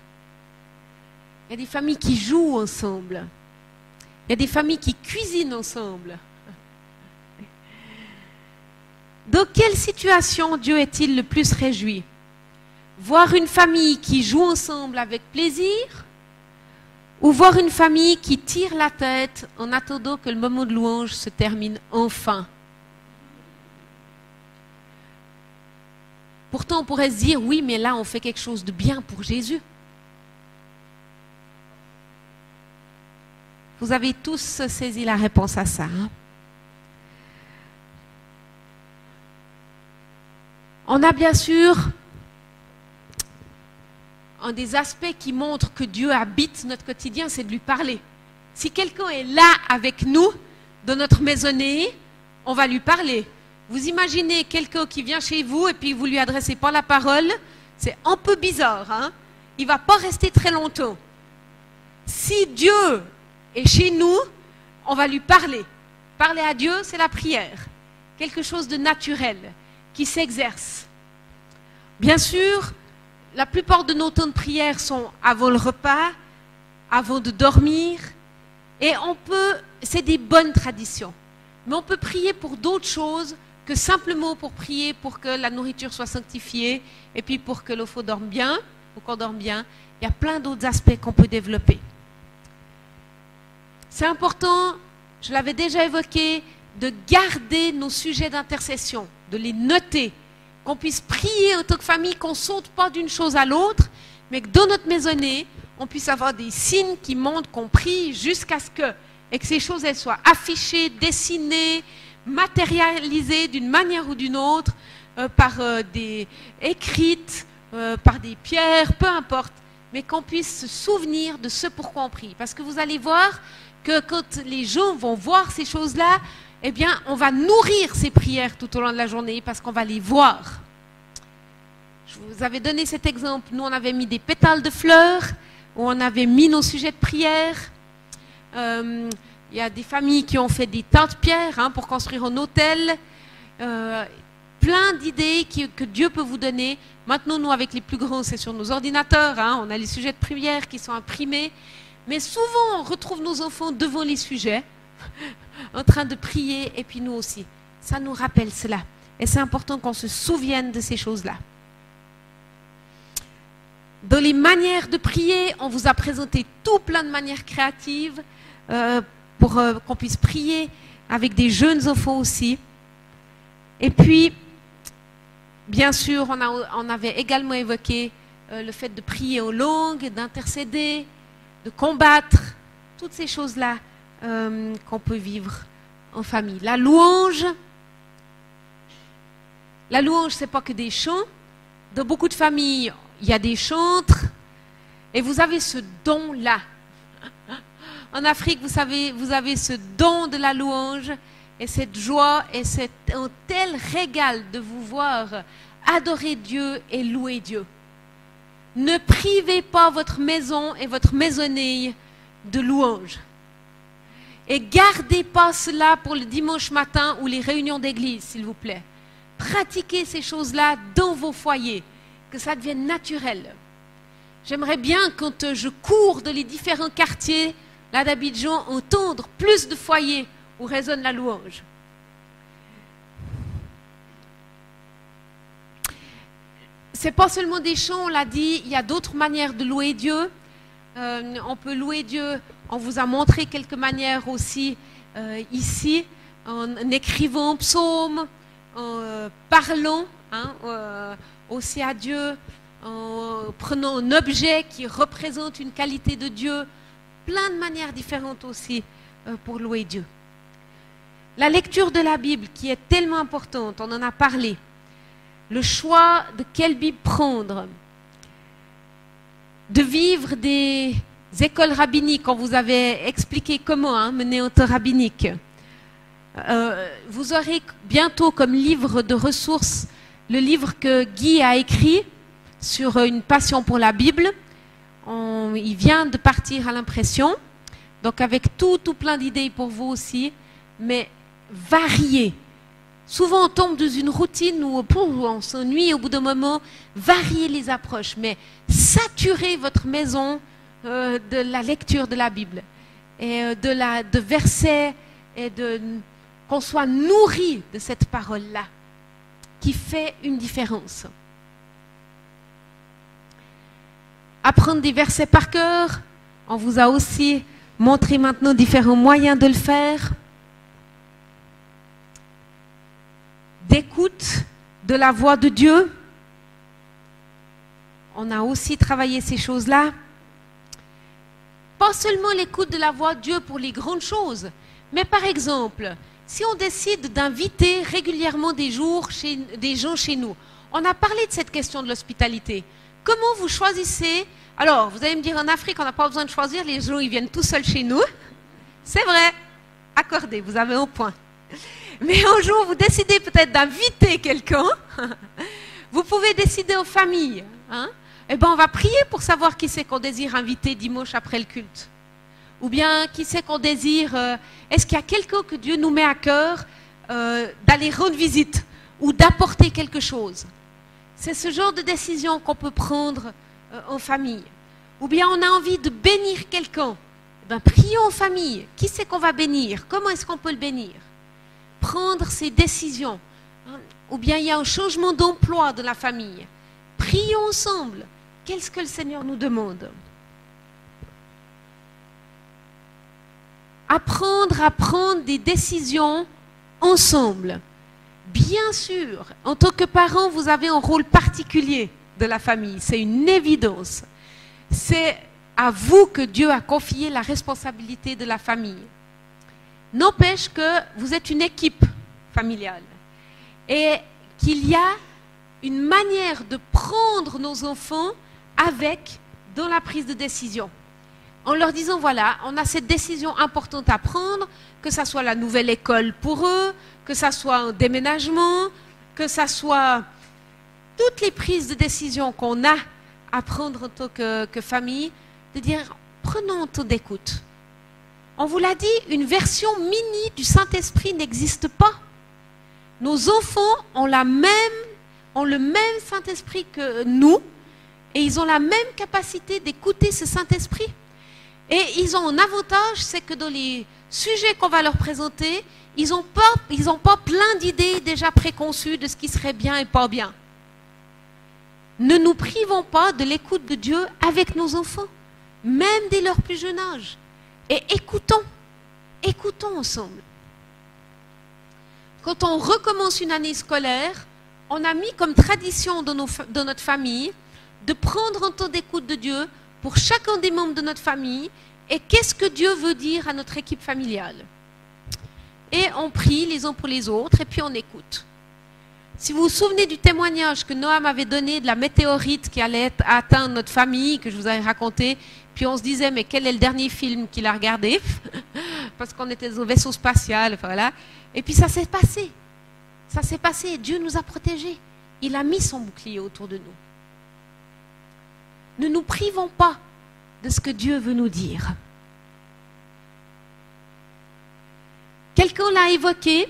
Il y a des familles qui jouent ensemble. Il y a des familles qui cuisinent ensemble. Dans quelle situation Dieu est-il le plus réjoui? Voir une famille qui joue ensemble avec plaisir ou voir une famille qui tire la tête en attendant que le moment de louange se termine enfin? Pourtant, on pourrait se dire, oui, mais là, on fait quelque chose de bien pour Jésus. Vous avez tous saisi la réponse à ça. On a bien sûr un des aspects qui montre que Dieu habite notre quotidien, c'est de lui parler. Si quelqu'un est là avec nous, dans notre maisonnée, on va lui parler. Vous imaginez quelqu'un qui vient chez vous et puis vous lui adressez pas la parole, c'est un peu bizarre, hein? Il ne va pas rester très longtemps. Si Dieu est chez nous, on va lui parler. Parler à Dieu, c'est la prière. Quelque chose de naturel, qui s'exerce. Bien sûr, la plupart de nos temps de prière sont avant le repas, avant de dormir, et c'est des bonnes traditions. Mais on peut prier pour d'autres choses que simplement pour prier pour que la nourriture soit sanctifiée et puis pour que l'enfant dorme bien ou qu'on dorme bien. Il y a plein d'autres aspects qu'on peut développer. C'est important, je l'avais déjà évoqué, de garder nos sujets d'intercession, de les noter, qu'on puisse prier en tant que famille, qu'on ne saute pas d'une chose à l'autre, mais que dans notre maisonnée, on puisse avoir des signes qui montrent qu'on prie jusqu'à ce que, et que ces choses elles soient affichées, dessinées, matérialisées d'une manière ou d'une autre, écrites, par des pierres, peu importe, mais qu'on puisse se souvenir de ce pourquoi on prie. Parce que vous allez voir que quand les gens vont voir ces choses-là, eh bien, on va nourrir ces prières tout au long de la journée parce qu'on va les voir. Je vous avais donné cet exemple. Nous, on avait mis des pétales de fleurs, où on avait mis nos sujets de prière. Il y a des familles qui ont fait des tas de pierres pour construire un hôtel. Plein d'idées que Dieu peut vous donner. Maintenant, nous, avec les plus grands, c'est sur nos ordinateurs. On a les sujets de prière qui sont imprimés. Mais souvent, on retrouve nos enfants devant les sujets, en train de prier, et puis nous aussi. Ça nous rappelle cela. Et c'est important qu'on se souvienne de ces choses-là. Dans les manières de prier, on vous a présenté tout plein de manières créatives pour qu'on puisse prier avec des jeunes enfants aussi. Et puis, bien sûr, on avait également évoqué le fait de prier en langue, d'intercéder, de combattre, toutes ces choses-là qu'on peut vivre en famille. La louange, c'est pas que des chants. Dans beaucoup de familles, il y a des chantres, et vous avez ce don-là. En Afrique, vous avez ce don de la louange, et cette joie, et c'est un tel régal de vous voir adorer Dieu et louer Dieu. Ne privez pas votre maison et votre maisonnée de louange. Et gardez pas cela pour le dimanche matin ou les réunions d'église, s'il vous plaît. Pratiquez ces choses-là dans vos foyers, que ça devienne naturel. J'aimerais bien, quand je cours dans les différents quartiers là d'Abidjan, entendre plus de foyers où résonne la louange. C'est pas seulement des chants, on l'a dit, il y a d'autres manières de louer Dieu. On peut louer Dieu, on vous a montré quelques manières aussi ici, en écrivant un psaume, en parlant aussi à Dieu, en prenant un objet qui représente une qualité de Dieu, plein de manières différentes aussi pour louer Dieu. La lecture de la Bible qui est tellement importante, on en a parlé. Le choix de quelle Bible prendre, de vivre des écoles rabbiniques, on vous avait expliqué comment mener un temps rabbinique. Vous aurez bientôt comme livre de ressources le livre que Guy a écrit sur une passion pour la Bible. Il vient de partir à l'impression, donc avec tout plein d'idées pour vous aussi, mais variez. Souvent on tombe dans une routine où on s'ennuie au bout d'un moment. Variez les approches, mais saturez votre maison de la lecture de la Bible et de versets et qu'on soit nourri de cette parole-là qui fait une différence. Apprendre des versets par cœur, on vous a aussi montré maintenant différents moyens de le faire. D'écoute de la voix de Dieu. On a aussi travaillé ces choses-là. Pas seulement l'écoute de la voix de Dieu pour les grandes choses, mais par exemple, si on décide d'inviter régulièrement des gens chez nous, on a parlé de cette question de l'hospitalité. Comment vous choisissez? Alors, vous allez me dire, en Afrique, on n'a pas besoin de choisir, les gens, ils viennent tout seuls chez nous. C'est vrai, accordé, vous avez un point. Mais un jour, vous décidez peut-être d'inviter quelqu'un. Vous pouvez décider aux familles. Eh bien, on va prier pour savoir qui c'est qu'on désire inviter dimanche après le culte. Ou bien, qui c'est qu'on désire... Est-ce qu'il y a quelqu'un que Dieu nous met à cœur d'aller rendre visite ou d'apporter quelque chose? C'est ce genre de décision qu'on peut prendre en famille. Ou bien, on a envie de bénir quelqu'un. Eh bien, prions en famille. Qui c'est qu'on va bénir? Comment est-ce qu'on peut le bénir? Prendre ces décisions. Ou bien il y a un changement d'emploi de la famille. Prions ensemble. Qu'est-ce que le Seigneur nous demande? Apprendre à prendre des décisions ensemble. Bien sûr, en tant que parent, vous avez un rôle particulier de la famille. C'est une évidence. C'est à vous que Dieu a confié la responsabilité de la famille. N'empêche que vous êtes une équipe familiale et qu'il y a une manière de prendre nos enfants dans la prise de décision. En leur disant, voilà, on a cette décision importante à prendre, que ça soit la nouvelle école pour eux, que ça soit un déménagement, que ça soit toutes les prises de décision qu'on a à prendre en tant que famille, de dire, prenons un temps d'écoute. On vous l'a dit, une version mini du Saint-Esprit n'existe pas. Nos enfants ont le même Saint-Esprit que nous et ils ont la même capacité d'écouter ce Saint-Esprit. Et ils ont un avantage, c'est que dans les sujets qu'on va leur présenter, ils n'ont pas plein d'idées déjà préconçues de ce qui serait bien et pas bien. Ne nous privons pas de l'écoute de Dieu avec nos enfants, même dès leur plus jeune âge. Et écoutons ensemble. quand on recommence une année scolaire, on a mis comme tradition dans notre famille de prendre un temps d'écoute de Dieu pour chacun des membres de notre famille et qu'est-ce que Dieu veut dire à notre équipe familiale. Et on prie les uns pour les autres et puis on écoute. Si vous vous souvenez du témoignage que Noam avait donné de la météorite qui allait atteindre notre famille, que je vous avais raconté, puis on se disait, mais quel est le dernier film qu'il a regardé? Parce qu'on était au vaisseau spatial, voilà. Et puis ça s'est passé. Ça s'est passé et Dieu nous a protégés. Il a mis son bouclier autour de nous. Ne nous privons pas de ce que Dieu veut nous dire. Quelqu'un l'a évoqué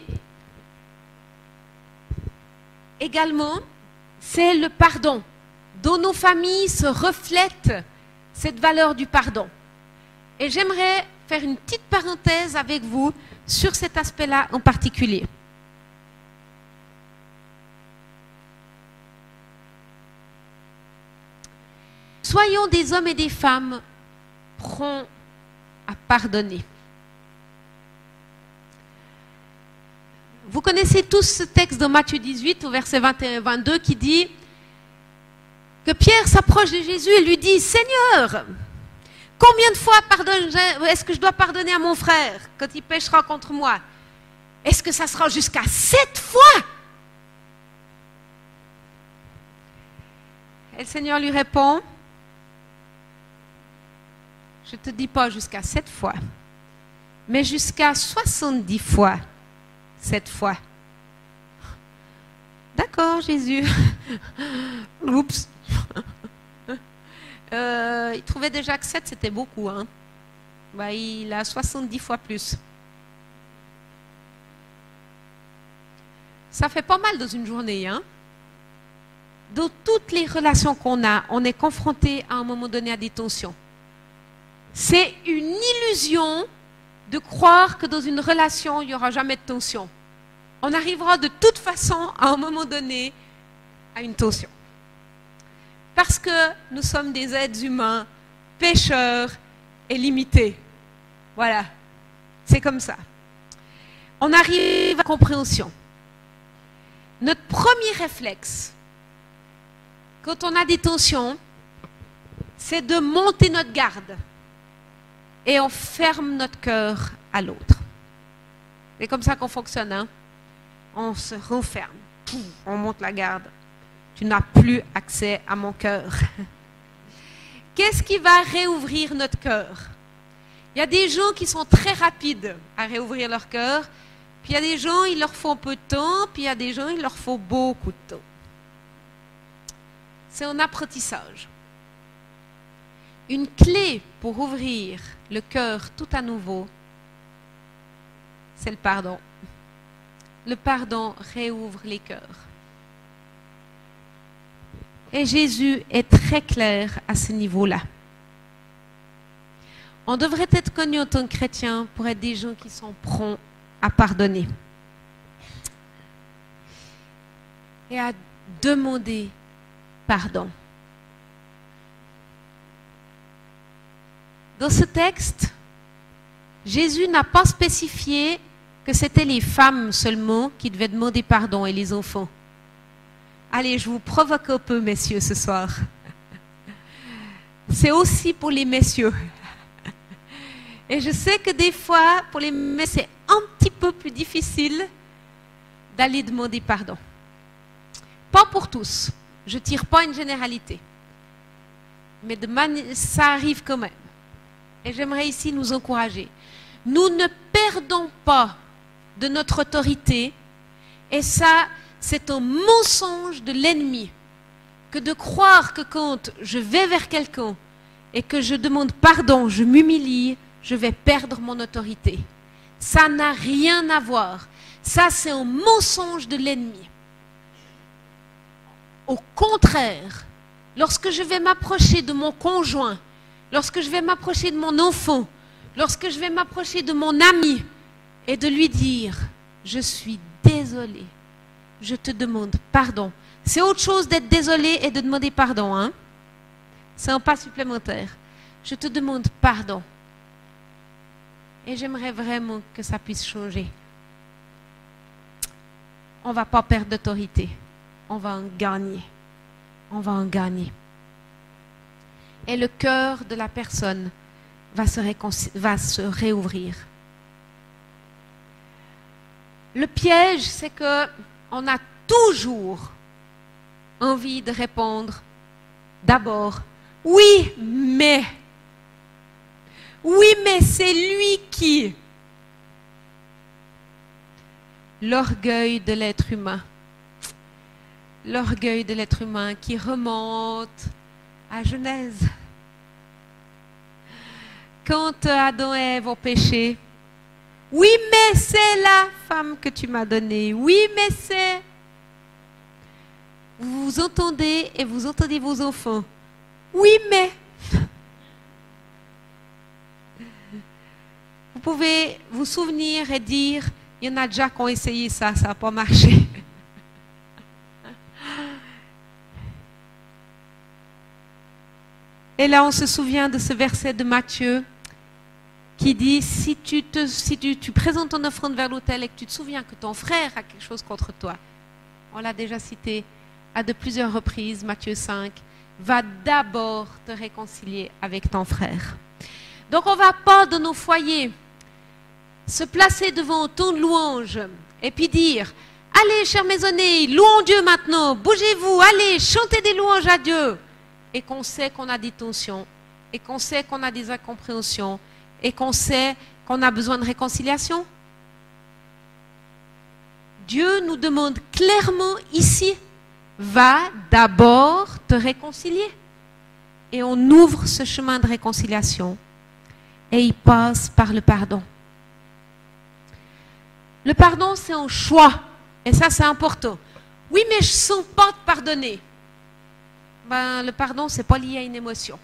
également, c'est le pardon. Dans nos familles se reflète cette valeur du pardon. Et j'aimerais faire une petite parenthèse avec vous sur cet aspect-là en particulier. Soyons des hommes et des femmes prompts à pardonner. Vous connaissez tous ce texte de Matthieu 18 au verset 21 et 22 qui dit que Pierre s'approche de Jésus et lui dit « Seigneur, combien de fois est-ce que je dois pardonner à mon frère quand il péchera contre moi? Est-ce que ça sera jusqu'à 7 fois ?» Et le Seigneur lui répond « Je ne te dis pas jusqu'à 7 fois, mais jusqu'à 70 fois. 7 fois. » D'accord, Jésus. Oups. Il trouvait déjà que 7, c'était beaucoup. Hein? Bah, il a 70 fois plus. Ça fait pas mal dans une journée. Hein? Dans toutes les relations qu'on a, on est confronté à un moment donné à des tensions. C'est une illusion de croire que dans une relation, il n'y aura jamais de tension. On arrivera de toute façon, à un moment donné, à une tension. Parce que nous sommes des êtres humains, pécheurs et limités. Voilà, c'est comme ça. On arrive à la compréhension. Notre premier réflexe, quand on a des tensions, c'est de monter notre garde. Et on ferme notre cœur à l'autre. C'est comme ça qu'on fonctionne. Hein? On se renferme. On monte la garde. Tu n'as plus accès à mon cœur. Qu'est-ce qui va réouvrir notre cœur? Il y a des gens qui sont très rapides à réouvrir leur cœur. Puis il y a des gens, il leur faut un peu de temps. Puis il y a des gens, il leur faut beaucoup de temps. C'est un apprentissage. Une clé pour ouvrir le cœur tout à nouveau, c'est le pardon. Le pardon réouvre les cœurs. Et Jésus est très clair à ce niveau-là. On devrait être connus en tant que chrétiens pour être des gens qui sont prompts à pardonner. Et à demander pardon. Dans ce texte, Jésus n'a pas spécifié que c'était les femmes seulement qui devaient demander pardon et les enfants. Allez, je vous provoque un peu, messieurs, ce soir. C'est aussi pour les messieurs. Et je sais que des fois, pour les messieurs, c'est un petit peu plus difficile d'aller demander pardon. Pas pour tous. Je ne tire pas une généralité. Mais ça arrive quand même. Et j'aimerais ici nous encourager. Nous ne perdons pas de notre autorité. Et ça, c'est un mensonge de l'ennemi. Que de croire que quand je vais vers quelqu'un et que je demande pardon, je m'humilie, je vais perdre mon autorité. Ça n'a rien à voir. Ça, c'est un mensonge de l'ennemi. Au contraire, lorsque je vais m'approcher de mon conjoint, lorsque je vais m'approcher de mon enfant, lorsque je vais m'approcher de mon ami et de lui dire « Je suis désolé, je te demande pardon ». C'est autre chose d'être désolé et de demander pardon. Hein? C'est un pas supplémentaire. Je te demande pardon. Et j'aimerais vraiment que ça puisse changer. on ne va pas perdre d'autorité. On va en gagner. On va en gagner. Et le cœur de la personne va se réouvrir. Le piège, c'est que on a toujours envie de répondre d'abord, oui, mais c'est lui qui. L'orgueil de l'être humain. L'orgueil de l'être humain qui remonte à Genèse. Quand Adam et Ève ont péché, oui, mais c'est la femme que tu m'as donnée. Oui, mais c'est. Vous vous entendez et vous entendez vos enfants. Oui, mais. Vous pouvez vous souvenir et dire, il y en a déjà qui ont essayé ça, ça n'a pas marché. Et là, on se souvient de ce verset de Matthieu qui dit, si tu présentes ton offrande vers l'autel et que tu te souviens que ton frère a quelque chose contre toi, on l'a déjà cité à de plusieurs reprises, Matthieu 5, va d'abord te réconcilier avec ton frère. Donc on ne va pas dans nos foyers se placer devant ton louange et puis dire, allez chers maisonnés, louons Dieu maintenant, bougez-vous, allez, chantez des louanges à Dieu. Et qu'on sait qu'on a des tensions, et qu'on sait qu'on a des incompréhensions, et qu'on sait qu'on a besoin de réconciliation. Dieu nous demande clairement ici, va d'abord te réconcilier. Et on ouvre ce chemin de réconciliation. Et il passe par le pardon. Le pardon, c'est un choix. Et ça, c'est important. Oui, mais je ne sens pas de pardonner. Ben, le pardon, ce n'est pas lié à une émotion.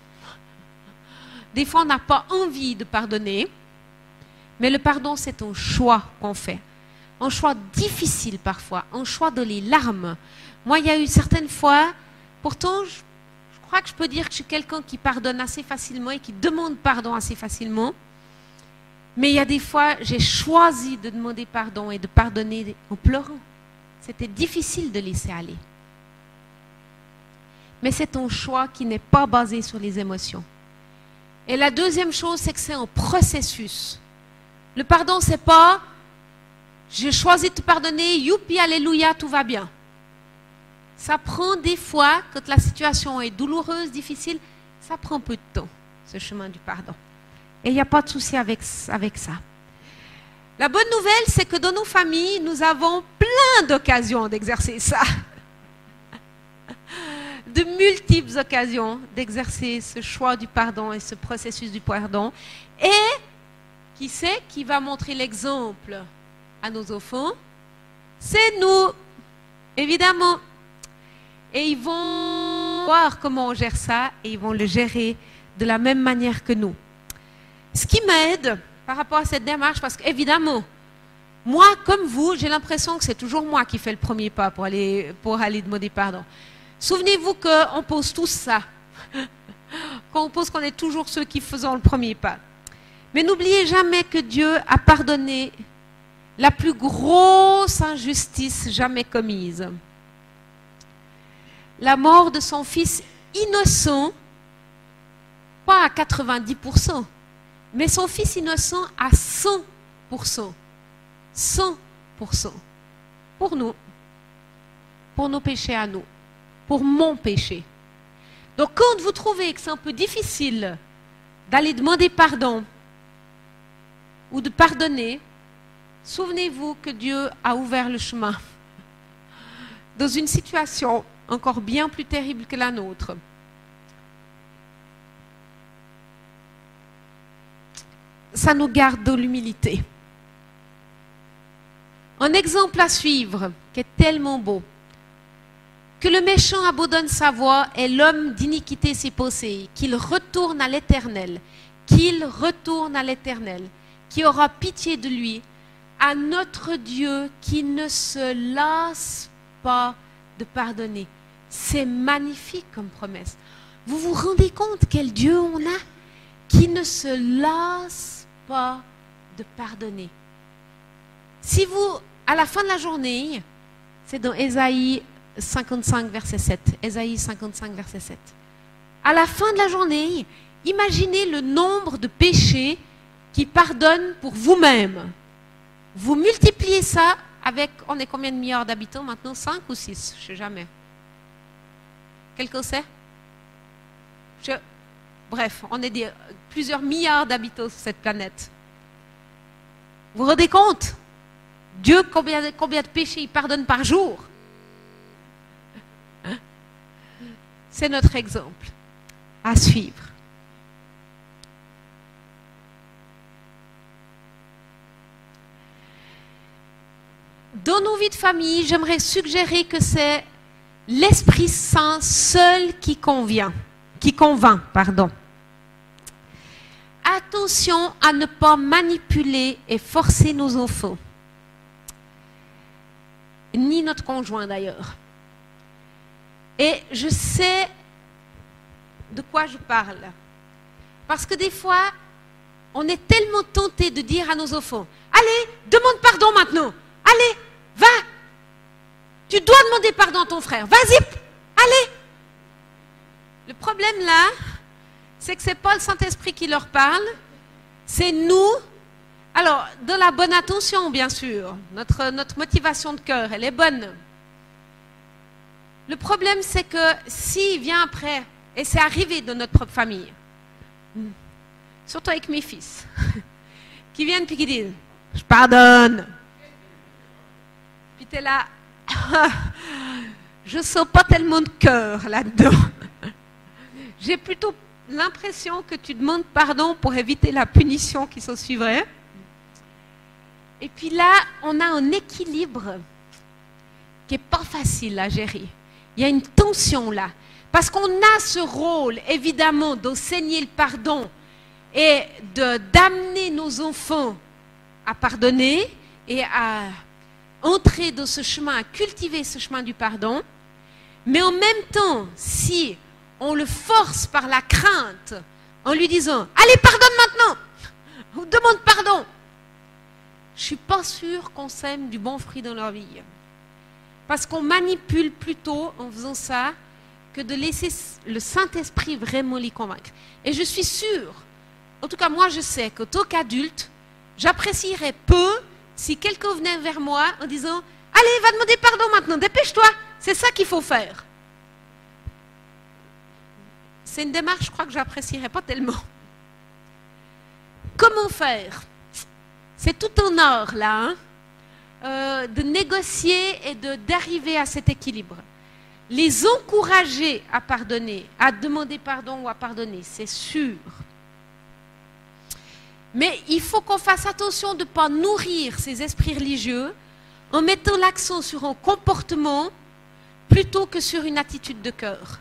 Des fois, on n'a pas envie de pardonner. Mais le pardon, c'est un choix qu'on fait. Un choix difficile parfois. Un choix de les larmes. Moi, il y a eu certaines fois, pourtant, je crois que je peux dire que je suis quelqu'un qui pardonne assez facilement et qui demande pardon assez facilement. Mais il y a des fois, j'ai choisi de demander pardon et de pardonner en pleurant. C'était difficile de laisser aller. Mais c'est un choix qui n'est pas basé sur les émotions. Et la deuxième chose, c'est que c'est un processus. Le pardon, c'est pas « j'ai choisi de te pardonner, youpi, alléluia, tout va bien ». Ça prend des fois, quand la situation est douloureuse, difficile, ça prend un peu de temps, ce chemin du pardon. Et il n'y a pas de souci avec ça. La bonne nouvelle, c'est que dans nos familles, nous avons plein d'occasions d'exercer ça. De multiples occasions d'exercer ce choix du pardon et ce processus du pardon. Et qui c'est qui va montrer l'exemple à nos enfants? C'est nous, évidemment. Et ils vont voir comment on gère ça et ils vont le gérer de la même manière que nous. Ce qui m'aide par rapport à cette démarche, parce qu'évidemment, moi, comme vous, j'ai l'impression que c'est toujours moi qui fais le premier pas pour aller demander pardon. Souvenez-vous qu'on pose tous ça. Qu'on pose qu'on est toujours ceux qui faisons le premier pas. Mais n'oubliez jamais que Dieu a pardonné la plus grosse injustice jamais commise. La mort de son fils innocent, pas à 90%, mais son fils innocent à 100%. 100%. Pour nous. Pour nos péchés à nous. Pour mon péché. Donc quand vous trouvez que c'est un peu difficile d'aller demander pardon ou de pardonner, souvenez-vous que Dieu a ouvert le chemin dans une situation encore bien plus terrible que la nôtre. Ça nous garde dans l'humilité. Un exemple à suivre qui est tellement beau. Que le méchant abandonne sa voie et l'homme d'iniquité ses pensées, qu'il retourne à l'Éternel, qui aura pitié de lui, à notre Dieu qui ne se lasse pas de pardonner. C'est magnifique comme promesse. Vous vous rendez compte quel Dieu on a qui ne se lasse pas de pardonner. Si vous, à la fin de la journée, C'est dans Ésaïe 55, verset 7. Ésaïe 55, verset 7. À la fin de la journée, imaginez le nombre de péchés qui pardonnent pour vous-même. Vous multipliez ça avec, on est combien de milliards d'habitants maintenant? 5 ou 6? Je ne sais jamais. Quelqu'un sait? Bref, on est plusieurs milliards d'habitants sur cette planète. Vous vous rendez compte? Dieu, combien de péchés il pardonne par jour? C'est notre exemple à suivre. Dans nos vies de famille, j'aimerais suggérer que c'est l'Esprit Saint seul qui convainc. Attention à ne pas manipuler et forcer nos enfants, ni notre conjoint d'ailleurs. Et je sais de quoi je parle. Parce que des fois, on est tellement tenté de dire à nos enfants, allez, demande pardon maintenant. Allez, va. Tu dois demander pardon à ton frère. Vas-y, allez. Le problème là, c'est que ce n'est pas le Saint-Esprit qui leur parle, c'est nous. Alors, de la bonne attention, bien sûr. Notre motivation de cœur, elle est bonne. Le problème, c'est que s'il vient après, et c'est arrivé dans notre propre famille, surtout avec mes fils, qui viennent puis qui disent, je pardonne. Puis tu es là, je ne sens pas tellement de cœur là-dedans. J'ai plutôt l'impression que tu demandes pardon pour éviter la punition qui s'en suivrait. Et puis là, on a un équilibre qui n'est pas facile à gérer. Il y a une tension là. Parce qu'on a ce rôle, évidemment, d'enseigner le pardon et d'amener nos enfants à pardonner et à entrer dans ce chemin, à cultiver ce chemin du pardon. Mais en même temps, si on le force par la crainte, en lui disant « Allez, pardonne maintenant !» ou « Demande pardon !» je ne suis pas sûre qu'on sème du bon fruit dans leur vie. Parce qu'on manipule plutôt en faisant ça que de laisser le Saint-Esprit vraiment les convaincre. Et je suis sûre, en tout cas moi je sais qu'en tant qu'adulte, j'apprécierais peu si quelqu'un venait vers moi en disant « Allez, va demander pardon maintenant, dépêche-toi, c'est ça qu'il faut faire. » C'est une démarche, je crois que j'apprécierais pas tellement. Comment faire? C'est tout un art là, de négocier et d'arriver à cet équilibre. Les encourager à pardonner, à demander pardon ou à pardonner, c'est sûr. Mais il faut qu'on fasse attention de ne pas nourrir ces esprits religieux en mettant l'accent sur un comportement plutôt que sur une attitude de cœur.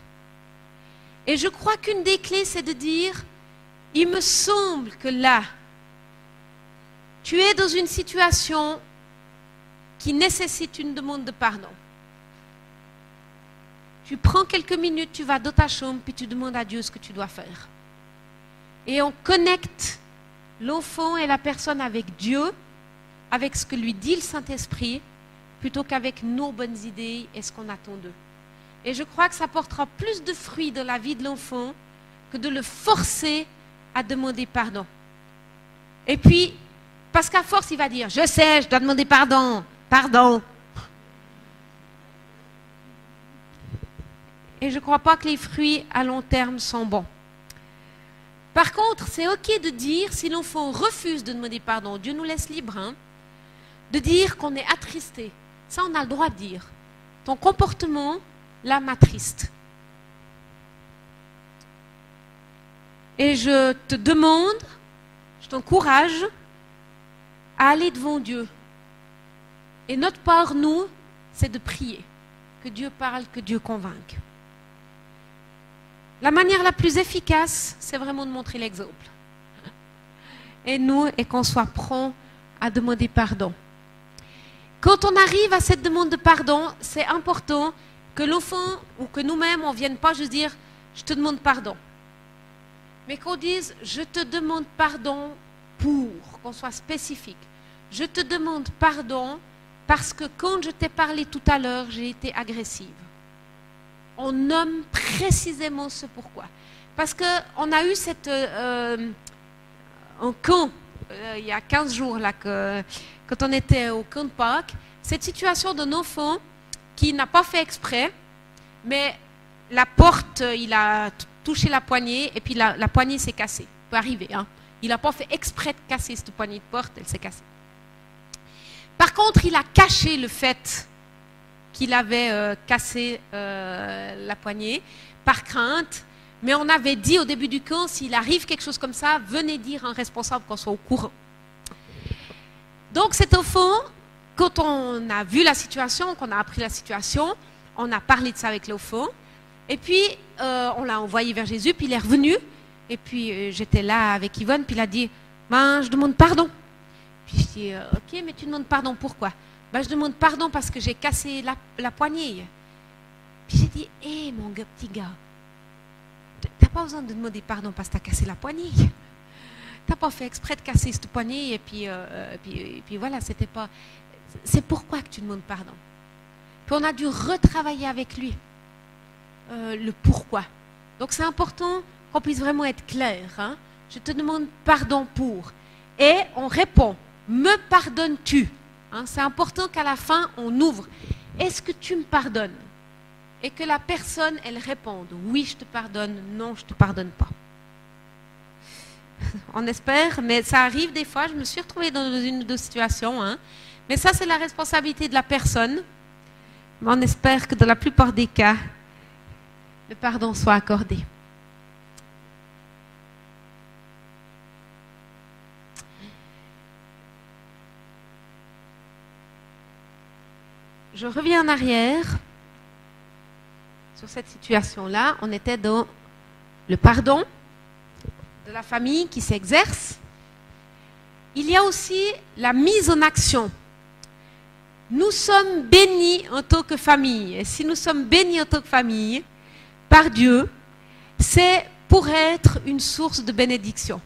Et je crois qu'une des clés, c'est de dire, il me semble que là, tu es dans une situation qui nécessite une demande de pardon. Tu prends quelques minutes, tu vas dans ta chambre, puis tu demandes à Dieu ce que tu dois faire. Et on connecte l'enfant et la personne avec Dieu, avec ce que lui dit le Saint-Esprit, plutôt qu'avec nos bonnes idées et ce qu'on attend d'eux. Et je crois que ça portera plus de fruits dans la vie de l'enfant que de le forcer à demander pardon. Et puis, parce qu'à force, il va dire, je sais, je dois demander pardon, pardon. Et je ne crois pas que les fruits à long terme sont bons. Par contre, c'est ok de dire, si l'enfant refuse de demander pardon, Dieu nous laisse libre, hein, de dire qu'on est attristé. Ça, on a le droit de dire. Ton comportement, là, m'attriste. Et je te demande, je t'encourage à aller devant Dieu. Et notre part, nous, c'est de prier. Que Dieu parle, que Dieu convainque. La manière la plus efficace, c'est vraiment de montrer l'exemple. Et nous, et qu'on soit prompt à demander pardon. Quand on arrive à cette demande de pardon, c'est important que l'enfant ou que nous-mêmes, on ne vienne pas juste dire « je te demande pardon ». Mais qu'on dise « je te demande pardon pour », qu'on soit spécifique. « Je te demande pardon Parce que quand je t'ai parlé tout à l'heure, j'ai été agressive. On nomme précisément ce pourquoi. Parce qu'on a eu un camp, il y a 15 jours, là, quand on était au camp de Pâques, cette situation d'un enfant qui n'a pas fait exprès, mais la porte, il a touché la poignée et puis la poignée s'est cassée. Ça peut arriver. Hein. Il n'a pas fait exprès de casser cette poignée de porte, elle s'est cassée. Par contre, il a caché le fait qu'il avait cassé la poignée par crainte. Mais on avait dit au début du camp, s'il arrive quelque chose comme ça, venez dire à un responsable qu'on soit au courant. Donc cet enfant, quand on a vu la situation, qu'on a appris la situation, on a parlé de ça avec l'enfant. Et puis, on l'a envoyé vers Jésus, puis il est revenu. Et puis, j'étais là avec Yvonne, puis il a dit, ben, je demande pardon. Puis je dis, ok, mais tu demandes pardon, pourquoi? Ben, je demande pardon parce que j'ai cassé la poignée. Puis j'ai dit, hé, mon petit gars, t'as pas besoin de demander pardon parce que t'as cassé la poignée. T'as pas fait exprès de casser cette poignée, et puis voilà, c'était pas... C'est pourquoi que tu demandes pardon. Puis on a dû retravailler avec lui le pourquoi. Donc c'est important qu'on puisse vraiment être clair. Hein? Je te demande pardon pour. Et on répond, me pardonnes-tu? Hein? C'est important qu'à la fin, on ouvre. Est-ce que tu me pardonnes? Et que la personne, elle réponde, oui, je te pardonne, non, je ne te pardonne pas. On espère, mais ça arrive des fois. Je me suis retrouvée dans une ou deux situations. Hein? Mais ça, c'est la responsabilité de la personne. Mais on espère que dans la plupart des cas, le pardon soit accordé. Je reviens en arrière. Sur cette situation-là, on était dans le pardon de la famille qui s'exerce. Il y a aussi la mise en action. Nous sommes bénis en tant que famille. Et si nous sommes bénis en tant que famille, par Dieu, c'est pour être une source de bénédiction.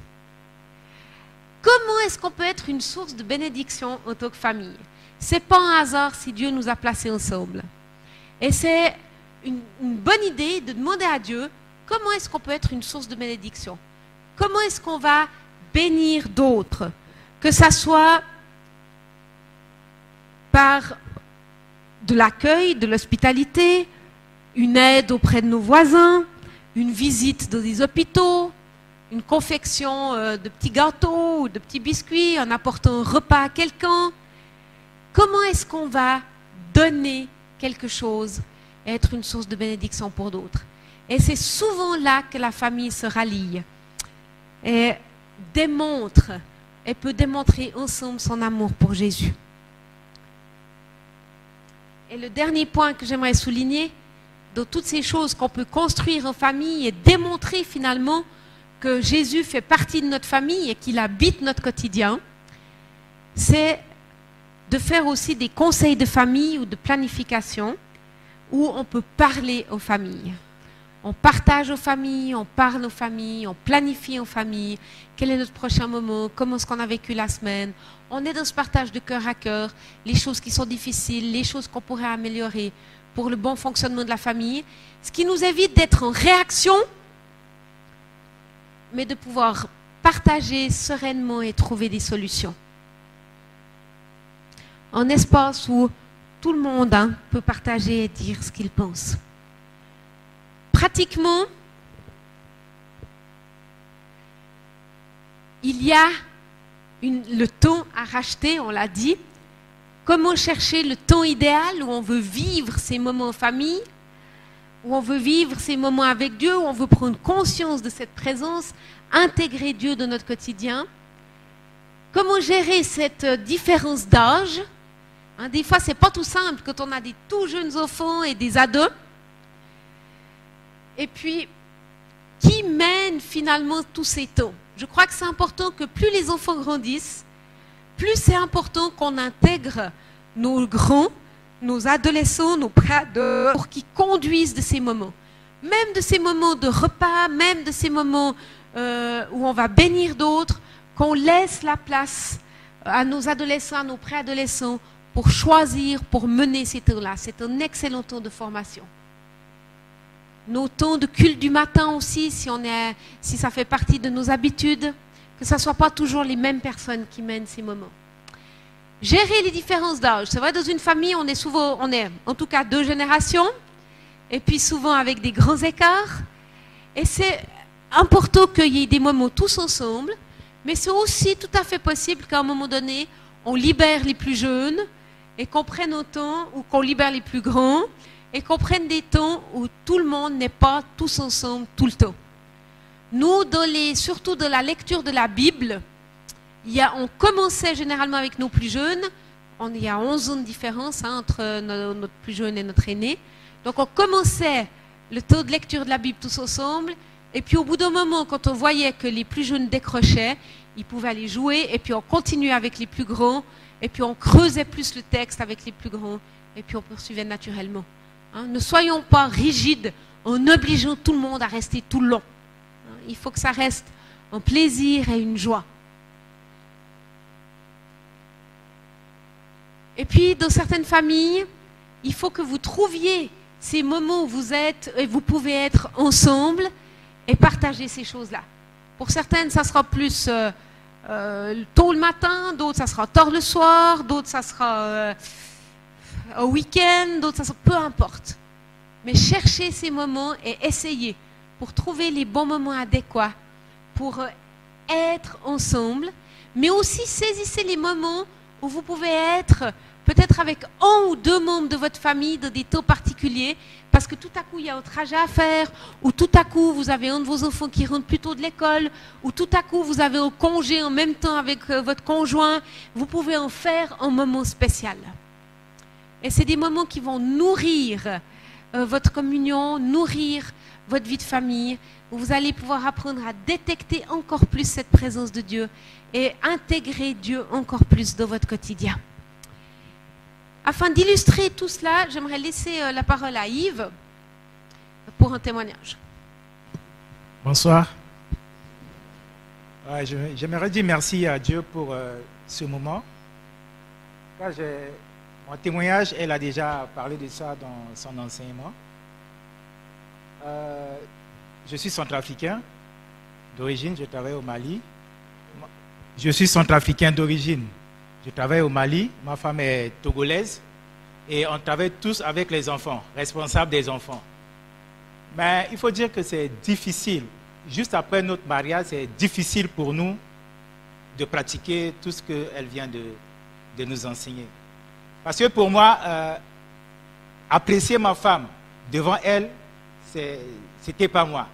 Comment est-ce qu'on peut être une source de bénédiction en tant que famille? Ce n'est pas un hasard si Dieu nous a placés ensemble. Et c'est une bonne idée de demander à Dieu comment est-ce qu'on peut être une source de bénédiction. Comment est-ce qu'on va bénir d'autres? Que ça soit par de l'accueil, de l'hospitalité, une aide auprès de nos voisins, une visite dans des hôpitaux, une confection de petits gâteaux ou de petits biscuits en apportant un repas à quelqu'un. Comment est-ce qu'on va donner quelque chose et être une source de bénédiction pour d'autres? Et c'est souvent là que la famille se rallie et démontre et peut démontrer ensemble son amour pour Jésus. Et le dernier point que j'aimerais souligner, dans toutes ces choses qu'on peut construire en famille et démontrer finalement que Jésus fait partie de notre famille et qu'il habite notre quotidien, c'est de faire aussi des conseils de famille ou de planification où on peut parler aux familles. On partage aux familles, on parle aux familles, on planifie aux familles. Quel est notre prochain moment? Comment est-ce qu'on a vécu la semaine? On est dans ce partage de cœur à cœur, les choses qui sont difficiles, les choses qu'on pourrait améliorer pour le bon fonctionnement de la famille. Ce qui nous évite d'être en réaction, mais de pouvoir partager sereinement et trouver des solutions. Un espace où tout le monde peut partager et dire ce qu'il pense. Pratiquement, il y a le temps à racheter, on l'a dit. Comment chercher le temps idéal où on veut vivre ces moments en famille, où on veut vivre ces moments avec Dieu, où on veut prendre conscience de cette présence, intégrer Dieu dans notre quotidien. Comment gérer cette différence d'âge? Des fois, ce n'est pas tout simple quand on a des tout jeunes enfants et des ados. Et puis, qui mène finalement tous ces temps? Je crois que c'est important que plus les enfants grandissent, plus c'est important qu'on intègre nos grands, nos adolescents, nos préadolescents, pour qu'ils conduisent de ces moments. Même de ces moments de repas, même de ces moments où on va bénir d'autres, qu'on laisse la place à nos adolescents, à nos préadolescents, pour choisir, pour mener ces temps-là. C'est un excellent temps de formation. Nos temps de culte du matin aussi, si ça fait partie de nos habitudes, que ce ne soit pas toujours les mêmes personnes qui mènent ces moments. Gérer les différences d'âge. C'est vrai, dans une famille, on est en tout cas 2 générations, et puis souvent avec des grands écarts. Et c'est important qu'il y ait des moments tous ensemble, mais c'est aussi tout à fait possible qu'à un moment donné, on libère les plus jeunes, et qu'on prenne un temps où qu'on libère les plus grands, et qu'on prenne des temps où tout le monde n'est pas tous ensemble tout le temps. Nous, surtout dans la lecture de la Bible, on commençait généralement avec nos plus jeunes. Il y a 11 ans de différence entre notre plus jeune et notre aîné. Donc on commençait le temps de lecture de la Bible tous ensemble. Et puis au bout d'un moment, quand on voyait que les plus jeunes décrochaient, ils pouvaient aller jouer. Et puis on continuait avec les plus grands. Et puis on creusait plus le texte avec les plus grands. Et puis on poursuivait naturellement. Ne soyons pas rigides en obligeant tout le monde à rester tout le long. Il faut que ça reste un plaisir et une joie. Et puis, dans certaines familles, il faut que vous trouviez ces moments où vous pouvez être ensemble et partager ces choses-là. Pour certaines, ça sera plus tôt le matin, d'autres, ça sera tard le soir, d'autres, ça sera au week-end, d'autres, ça sera peu importe. Mais cherchez ces moments et essayez pour trouver les bons moments adéquats, pour être ensemble, mais aussi saisissez les moments où vous pouvez être peut-être avec 1 ou 2 membres de votre famille dans des temps particuliers, parce que tout à coup il y a un trajet à faire, ou tout à coup vous avez un de vos enfants qui rentre plus tôt de l'école, ou tout à coup vous avez un congé en même temps avec votre conjoint. Vous pouvez en faire un moment spécial. Et c'est des moments qui vont nourrir votre communion, nourrir votre vie de famille, où vous allez pouvoir apprendre à détecter encore plus cette présence de Dieu et intégrer Dieu encore plus dans votre quotidien. Afin d'illustrer tout cela, j'aimerais laisser la parole à Yves pour un témoignage. Bonsoir. J'aimerais dire merci à Dieu pour ce moment. Car mon témoignage, elle a déjà parlé de ça dans son enseignement. Je suis centrafricain d'origine, je travaille au Mali. Je suis centrafricain d'origine, je travaille au Mali. Ma femme est togolaise et on travaille tous avec les enfants, responsables des enfants. Mais il faut dire que c'est difficile. Juste après notre mariage, c'est difficile pour nous de pratiquer tout ce qu'elle vient de nous enseigner. Parce que pour moi, apprécier ma femme devant elle, c'était pas moi.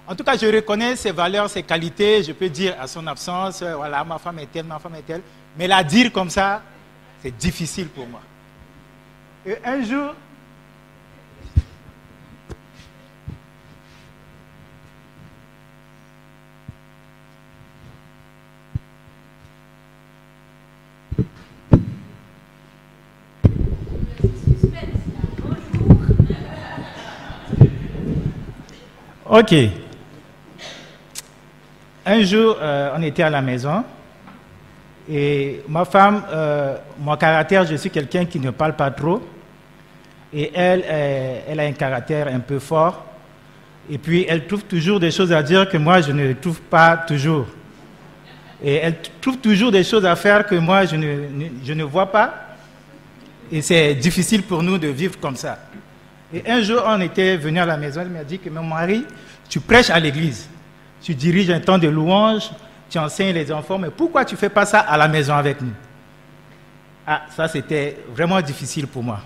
En tout cas, je reconnais ses valeurs, ses qualités. Je peux dire à son absence, voilà, ma femme est telle, ma femme est telle. Mais la dire comme ça, c'est difficile pour moi. Et un jour, ok. Un jour, on était à la maison et ma femme, mon caractère, je suis quelqu'un qui ne parle pas trop et elle a un caractère un peu fort et puis elle trouve toujours des choses à dire que moi je ne trouve pas toujours et elle trouve toujours des choses à faire que moi je ne vois pas et c'est difficile pour nous de vivre comme ça. Et un jour, on était venu à la maison, elle m'a dit que mon mari, tu prêches à l'église, tu diriges un temps de louange, tu enseignes les enfants, mais pourquoi tu ne fais pas ça à la maison avec nous? Ah, ça c'était vraiment difficile pour moi.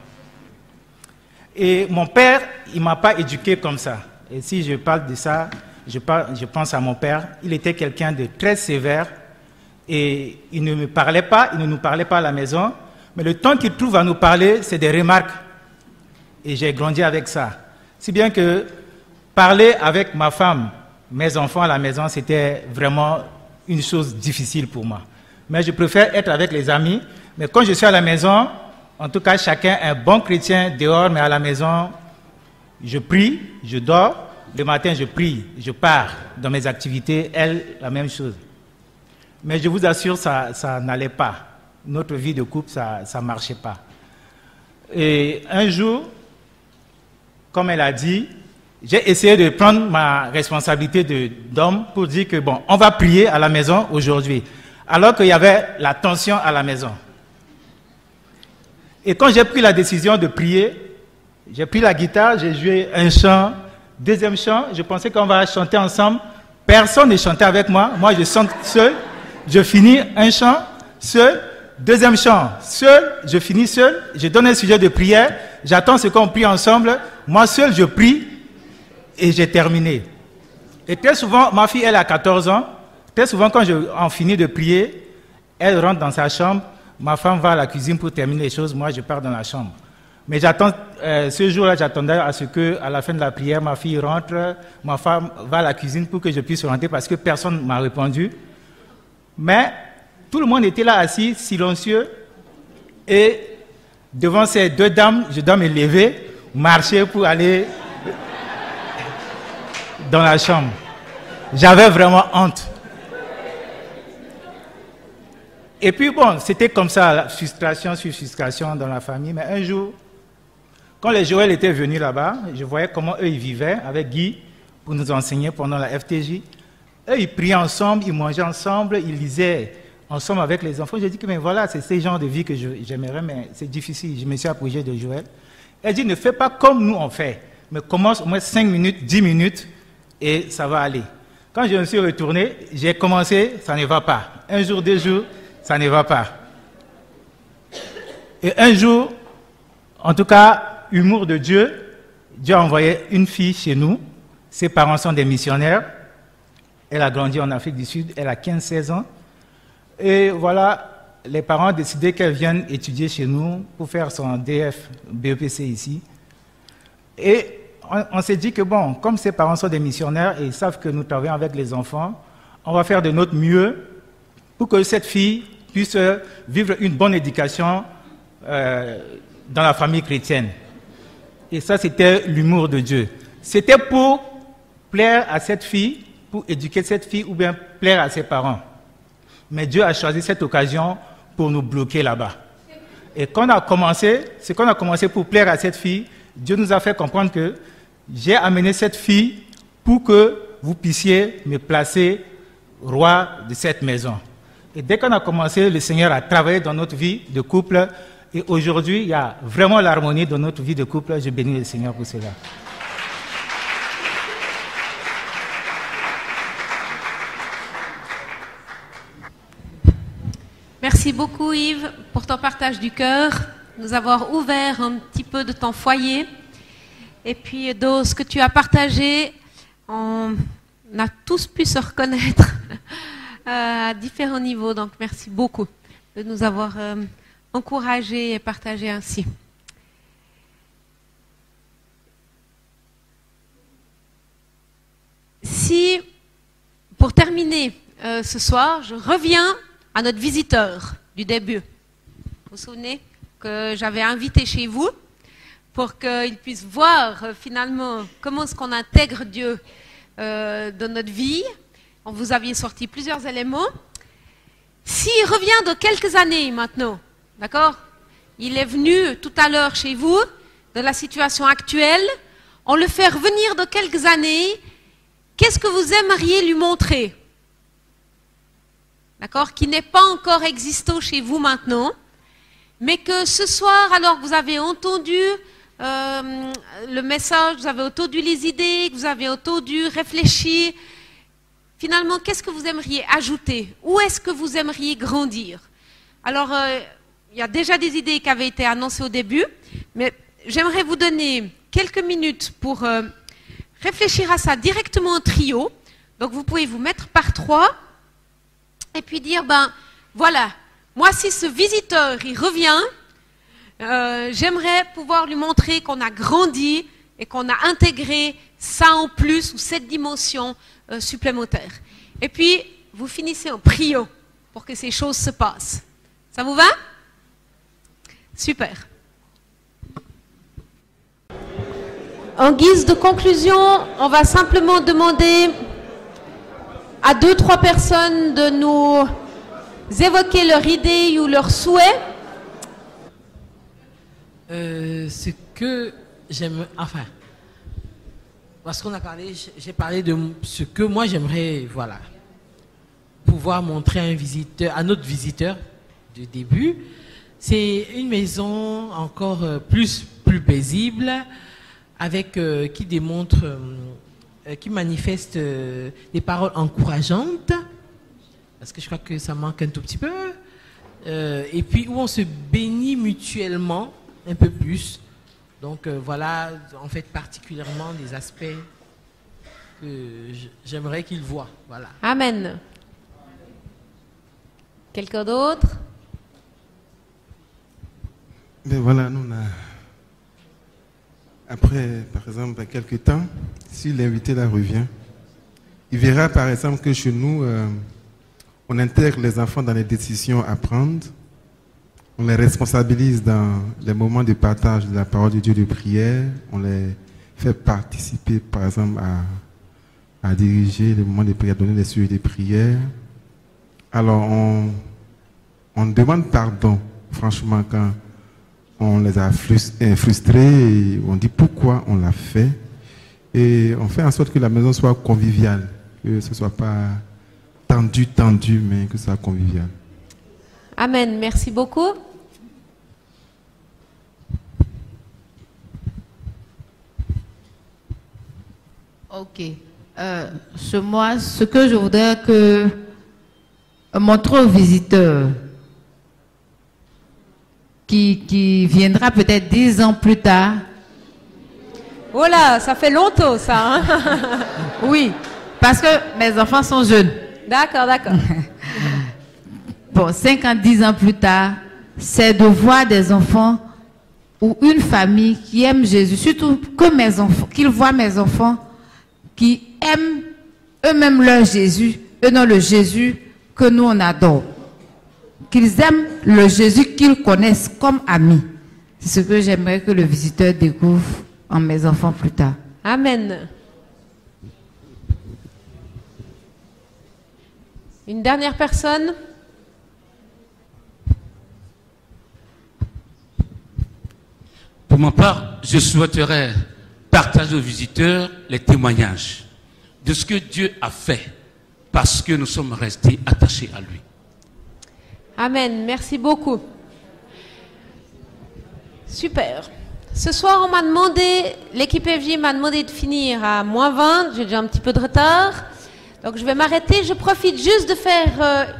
Et mon père, il ne m'a pas éduqué comme ça. Et si je parle de ça, je pense à mon père, il était quelqu'un de très sévère et il ne me parlait pas, il ne nous parlait pas à la maison, mais le temps qu'il trouve à nous parler, c'est des remarques. Et j'ai grandi avec ça. Si bien que parler avec ma femme, mes enfants à la maison, c'était vraiment une chose difficile pour moi. Mais je préfère être avec les amis. Mais quand je suis à la maison, en tout cas, chacun est un bon chrétien dehors, mais à la maison, je prie, je dors. Le matin, je prie, je pars dans mes activités. Elle, la même chose. Mais je vous assure, ça n'allait pas. notre vie de couple, ça ne marchait pas. Et un jour, comme elle a dit, j'ai essayé de prendre ma responsabilité d'homme pour dire que bon, on va prier à la maison aujourd'hui, alors qu'il y avait la tension à la maison. Et quand j'ai pris la décision de prier, j'ai pris la guitare, j'ai joué un chant, deuxième chant, je pensais qu'on va chanter ensemble. Personne ne chantait avec moi, moi je chante seul, je finis un chant seul, deuxième chant seul, je finis seul, je donne un sujet de prière, j'attends ce qu'on prie ensemble, moi seul je prie et j'ai terminé. Et très souvent, ma fille elle a 14 ans, très souvent quand on finit de prier, elle rentre dans sa chambre, ma femme va à la cuisine pour terminer les choses, moi je pars dans la chambre. Mais j'attends, ce jour-là, j'attendais à ce qu'à la fin de la prière, ma fille rentre, ma femme va à la cuisine pour que je puisse rentrer parce que personne ne m'a répondu. Mais tout le monde était là assis, silencieux, et devant ces deux dames, je dois me lever, marcher pour aller dans la chambre. J'avais vraiment honte. Et puis bon, c'était comme ça, frustration sur frustration dans la famille. Mais un jour, quand les Joël étaient venus là-bas, je voyais comment eux ils vivaient avec Guy pour nous enseigner pendant la FTJ. Eux ils priaient ensemble, ils mangeaient ensemble, ils lisaient ensemble avec les enfants. J'ai dit que mais voilà, c'est ce genre de vie que j'aimerais, mais c'est difficile. Je me suis approché de Joël. Elle dit ne fais pas comme nous on fait, mais commence au moins 5 minutes, 10 minutes et ça va aller. Quand je me suis retourné, j'ai commencé, ça ne va pas. Un jour, 2 jours, ça ne va pas. Et un jour, en tout cas, humour de Dieu, Dieu a envoyé une fille chez nous. Ses parents sont des missionnaires. Elle a grandi en Afrique du Sud, elle a 15-16 ans. Et voilà, les parents ont décidé qu'elle vienne étudier chez nous pour faire son DF, BEPC ici. Et on s'est dit que bon, comme ses parents sont des missionnaires et ils savent que nous travaillons avec les enfants, on va faire de notre mieux pour que cette fille puisse vivre une bonne éducation dans la famille chrétienne. Et ça, c'était l'humour de Dieu. C'était pour plaire à cette fille, pour éduquer cette fille ou bien plaire à ses parents. Mais Dieu a choisi cette occasion pour nous bloquer là-bas. Et quand on a commencé, c'est qu'on a commencé pour plaire à cette fille, Dieu nous a fait comprendre que j'ai amené cette fille pour que vous puissiez me placer roi de cette maison. Et dès qu'on a commencé, le Seigneur a travaillé dans notre vie de couple. Et aujourd'hui, il y a vraiment l'harmonie dans notre vie de couple. Je bénis le Seigneur pour cela. Merci beaucoup Yves pour ton partage du cœur, nous avoir ouvert un petit peu de ton foyer. Et puis dans ce que tu as partagé, on a tous pu se reconnaître à différents niveaux. Donc merci beaucoup de nous avoir encouragés et partagé ainsi. Si, pour terminer ce soir, je reviens à notre visiteur du début. Vous vous souvenez que j'avais invité chez vous pour qu'il puisse voir finalement comment est-ce qu'on intègre Dieu dans notre vie. On vous aviez sorti plusieurs éléments. S'il revient dans quelques années maintenant, d'accord? Il est venu tout à l'heure chez vous, dans la situation actuelle, on le fait revenir dans quelques années. Qu'est-ce que vous aimeriez lui montrer? D'accord? Qui n'est pas encore existant chez vous maintenant, mais que ce soir, alors que vous avez entendu le message, vous avez entendu les idées, que vous avez entendu réfléchir, finalement, qu'est-ce que vous aimeriez ajouter? Où est-ce que vous aimeriez grandir? Alors, il y a déjà des idées qui avaient été annoncées au début, mais j'aimerais vous donner quelques minutes pour réfléchir à ça directement en trio. Donc, vous pouvez vous mettre par 3 et puis dire, ben voilà, moi si ce visiteur il revient, j'aimerais pouvoir lui montrer qu'on a grandi et qu'on a intégré ça en plus ou cette dimension supplémentaire. Et puis, vous finissez en priant pour que ces choses se passent. Ça vous va? Super. En guise de conclusion, on va simplement demander à 2-3 personnes de nous évoquer leur idée ou leur souhait. Ce que j'aime, enfin, parce qu'on a parlé, j'ai parlé de ce que moi j'aimerais, voilà, pouvoir montrer à notre visiteur du début. C'est une maison encore plus paisible, avec qui démontre, qui manifeste des paroles encourageantes, parce que je crois que ça manque un tout petit peu, et puis où on se bénit mutuellement un peu plus. Donc voilà, en fait, particulièrement des aspects que j'aimerais qu'il voit. Voilà. Amen. Quelqu'un d'autre? Ben voilà, nous on a... Après, par exemple, quelques temps, si l'invité là revient, il verra par exemple que chez nous, on intègre les enfants dans les décisions à prendre. On les responsabilise dans les moments de partage de la parole de Dieu, de prière. On les fait participer, par exemple, à diriger les moments de prière, donner les sujets de prière. Alors, on demande pardon, franchement, quand on les a frustrés, et on dit pourquoi on l'a fait. Et on fait en sorte que la maison soit conviviale, que ce ne soit pas tendu, mais que ce soit convivial. Amen. Merci beaucoup. Ok. Ce que je voudrais montrer aux visiteurs qui viendra peut-être 10 ans plus tard. Oh là, ça fait longtemps ça. Hein? Oui, parce que mes enfants sont jeunes. D'accord. Bon, 5 ans, 10 ans plus tard, c'est de voir des enfants ou une famille qui aime Jésus, surtout que mes enfants, qu'ils voient mes enfants qui aiment eux-mêmes leur Jésus, eux non le Jésus que nous on adore. Qu'ils aiment le Jésus qu'ils connaissent comme ami. C'est ce que j'aimerais que le visiteur découvre en mes enfants plus tard. Amen. Une dernière personne? Pour ma part, je souhaiterais partager aux visiteurs les témoignages de ce que Dieu a fait parce que nous sommes restés attachés à lui. Amen. Merci beaucoup. Super. Ce soir, on m'a demandé, l'équipe FJ m'a demandé de finir à -20. J'ai déjà un petit peu de retard. Donc, je vais m'arrêter. Je profite juste de faire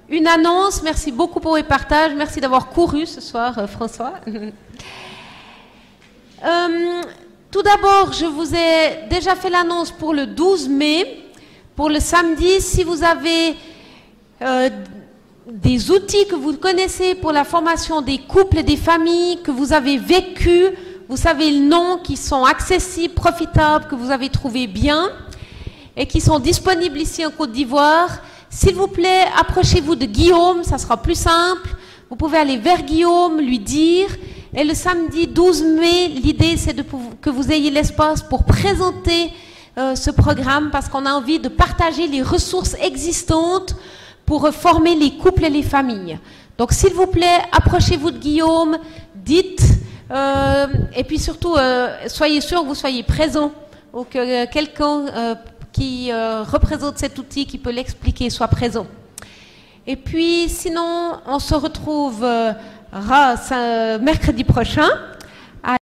une annonce. Merci beaucoup pour les partages. Merci d'avoir couru ce soir, François. Tout d'abord, je vous ai déjà fait l'annonce pour le 12 mai, pour le samedi. Si vous avez des outils que vous connaissez pour la formation des couples et des familles, que vous avez vécu, vous savez le nom, qui sont accessibles, profitables, que vous avez trouvé bien et qui sont disponibles ici en Côte d'Ivoire, s'il vous plaît, approchez-vous de Guillaume, ça sera plus simple. Vous pouvez aller vers Guillaume, lui dire. Et le samedi 12 mai, l'idée c'est que vous ayez l'espace pour présenter ce programme parce qu'on a envie de partager les ressources existantes pour former les couples et les familles. Donc s'il vous plaît, approchez-vous de Guillaume, dites, et puis surtout, soyez sûr que vous soyez présent ou que quelqu'un qui représente cet outil, qui peut l'expliquer, soit présent. Et puis sinon, on se retrouve mercredi prochain.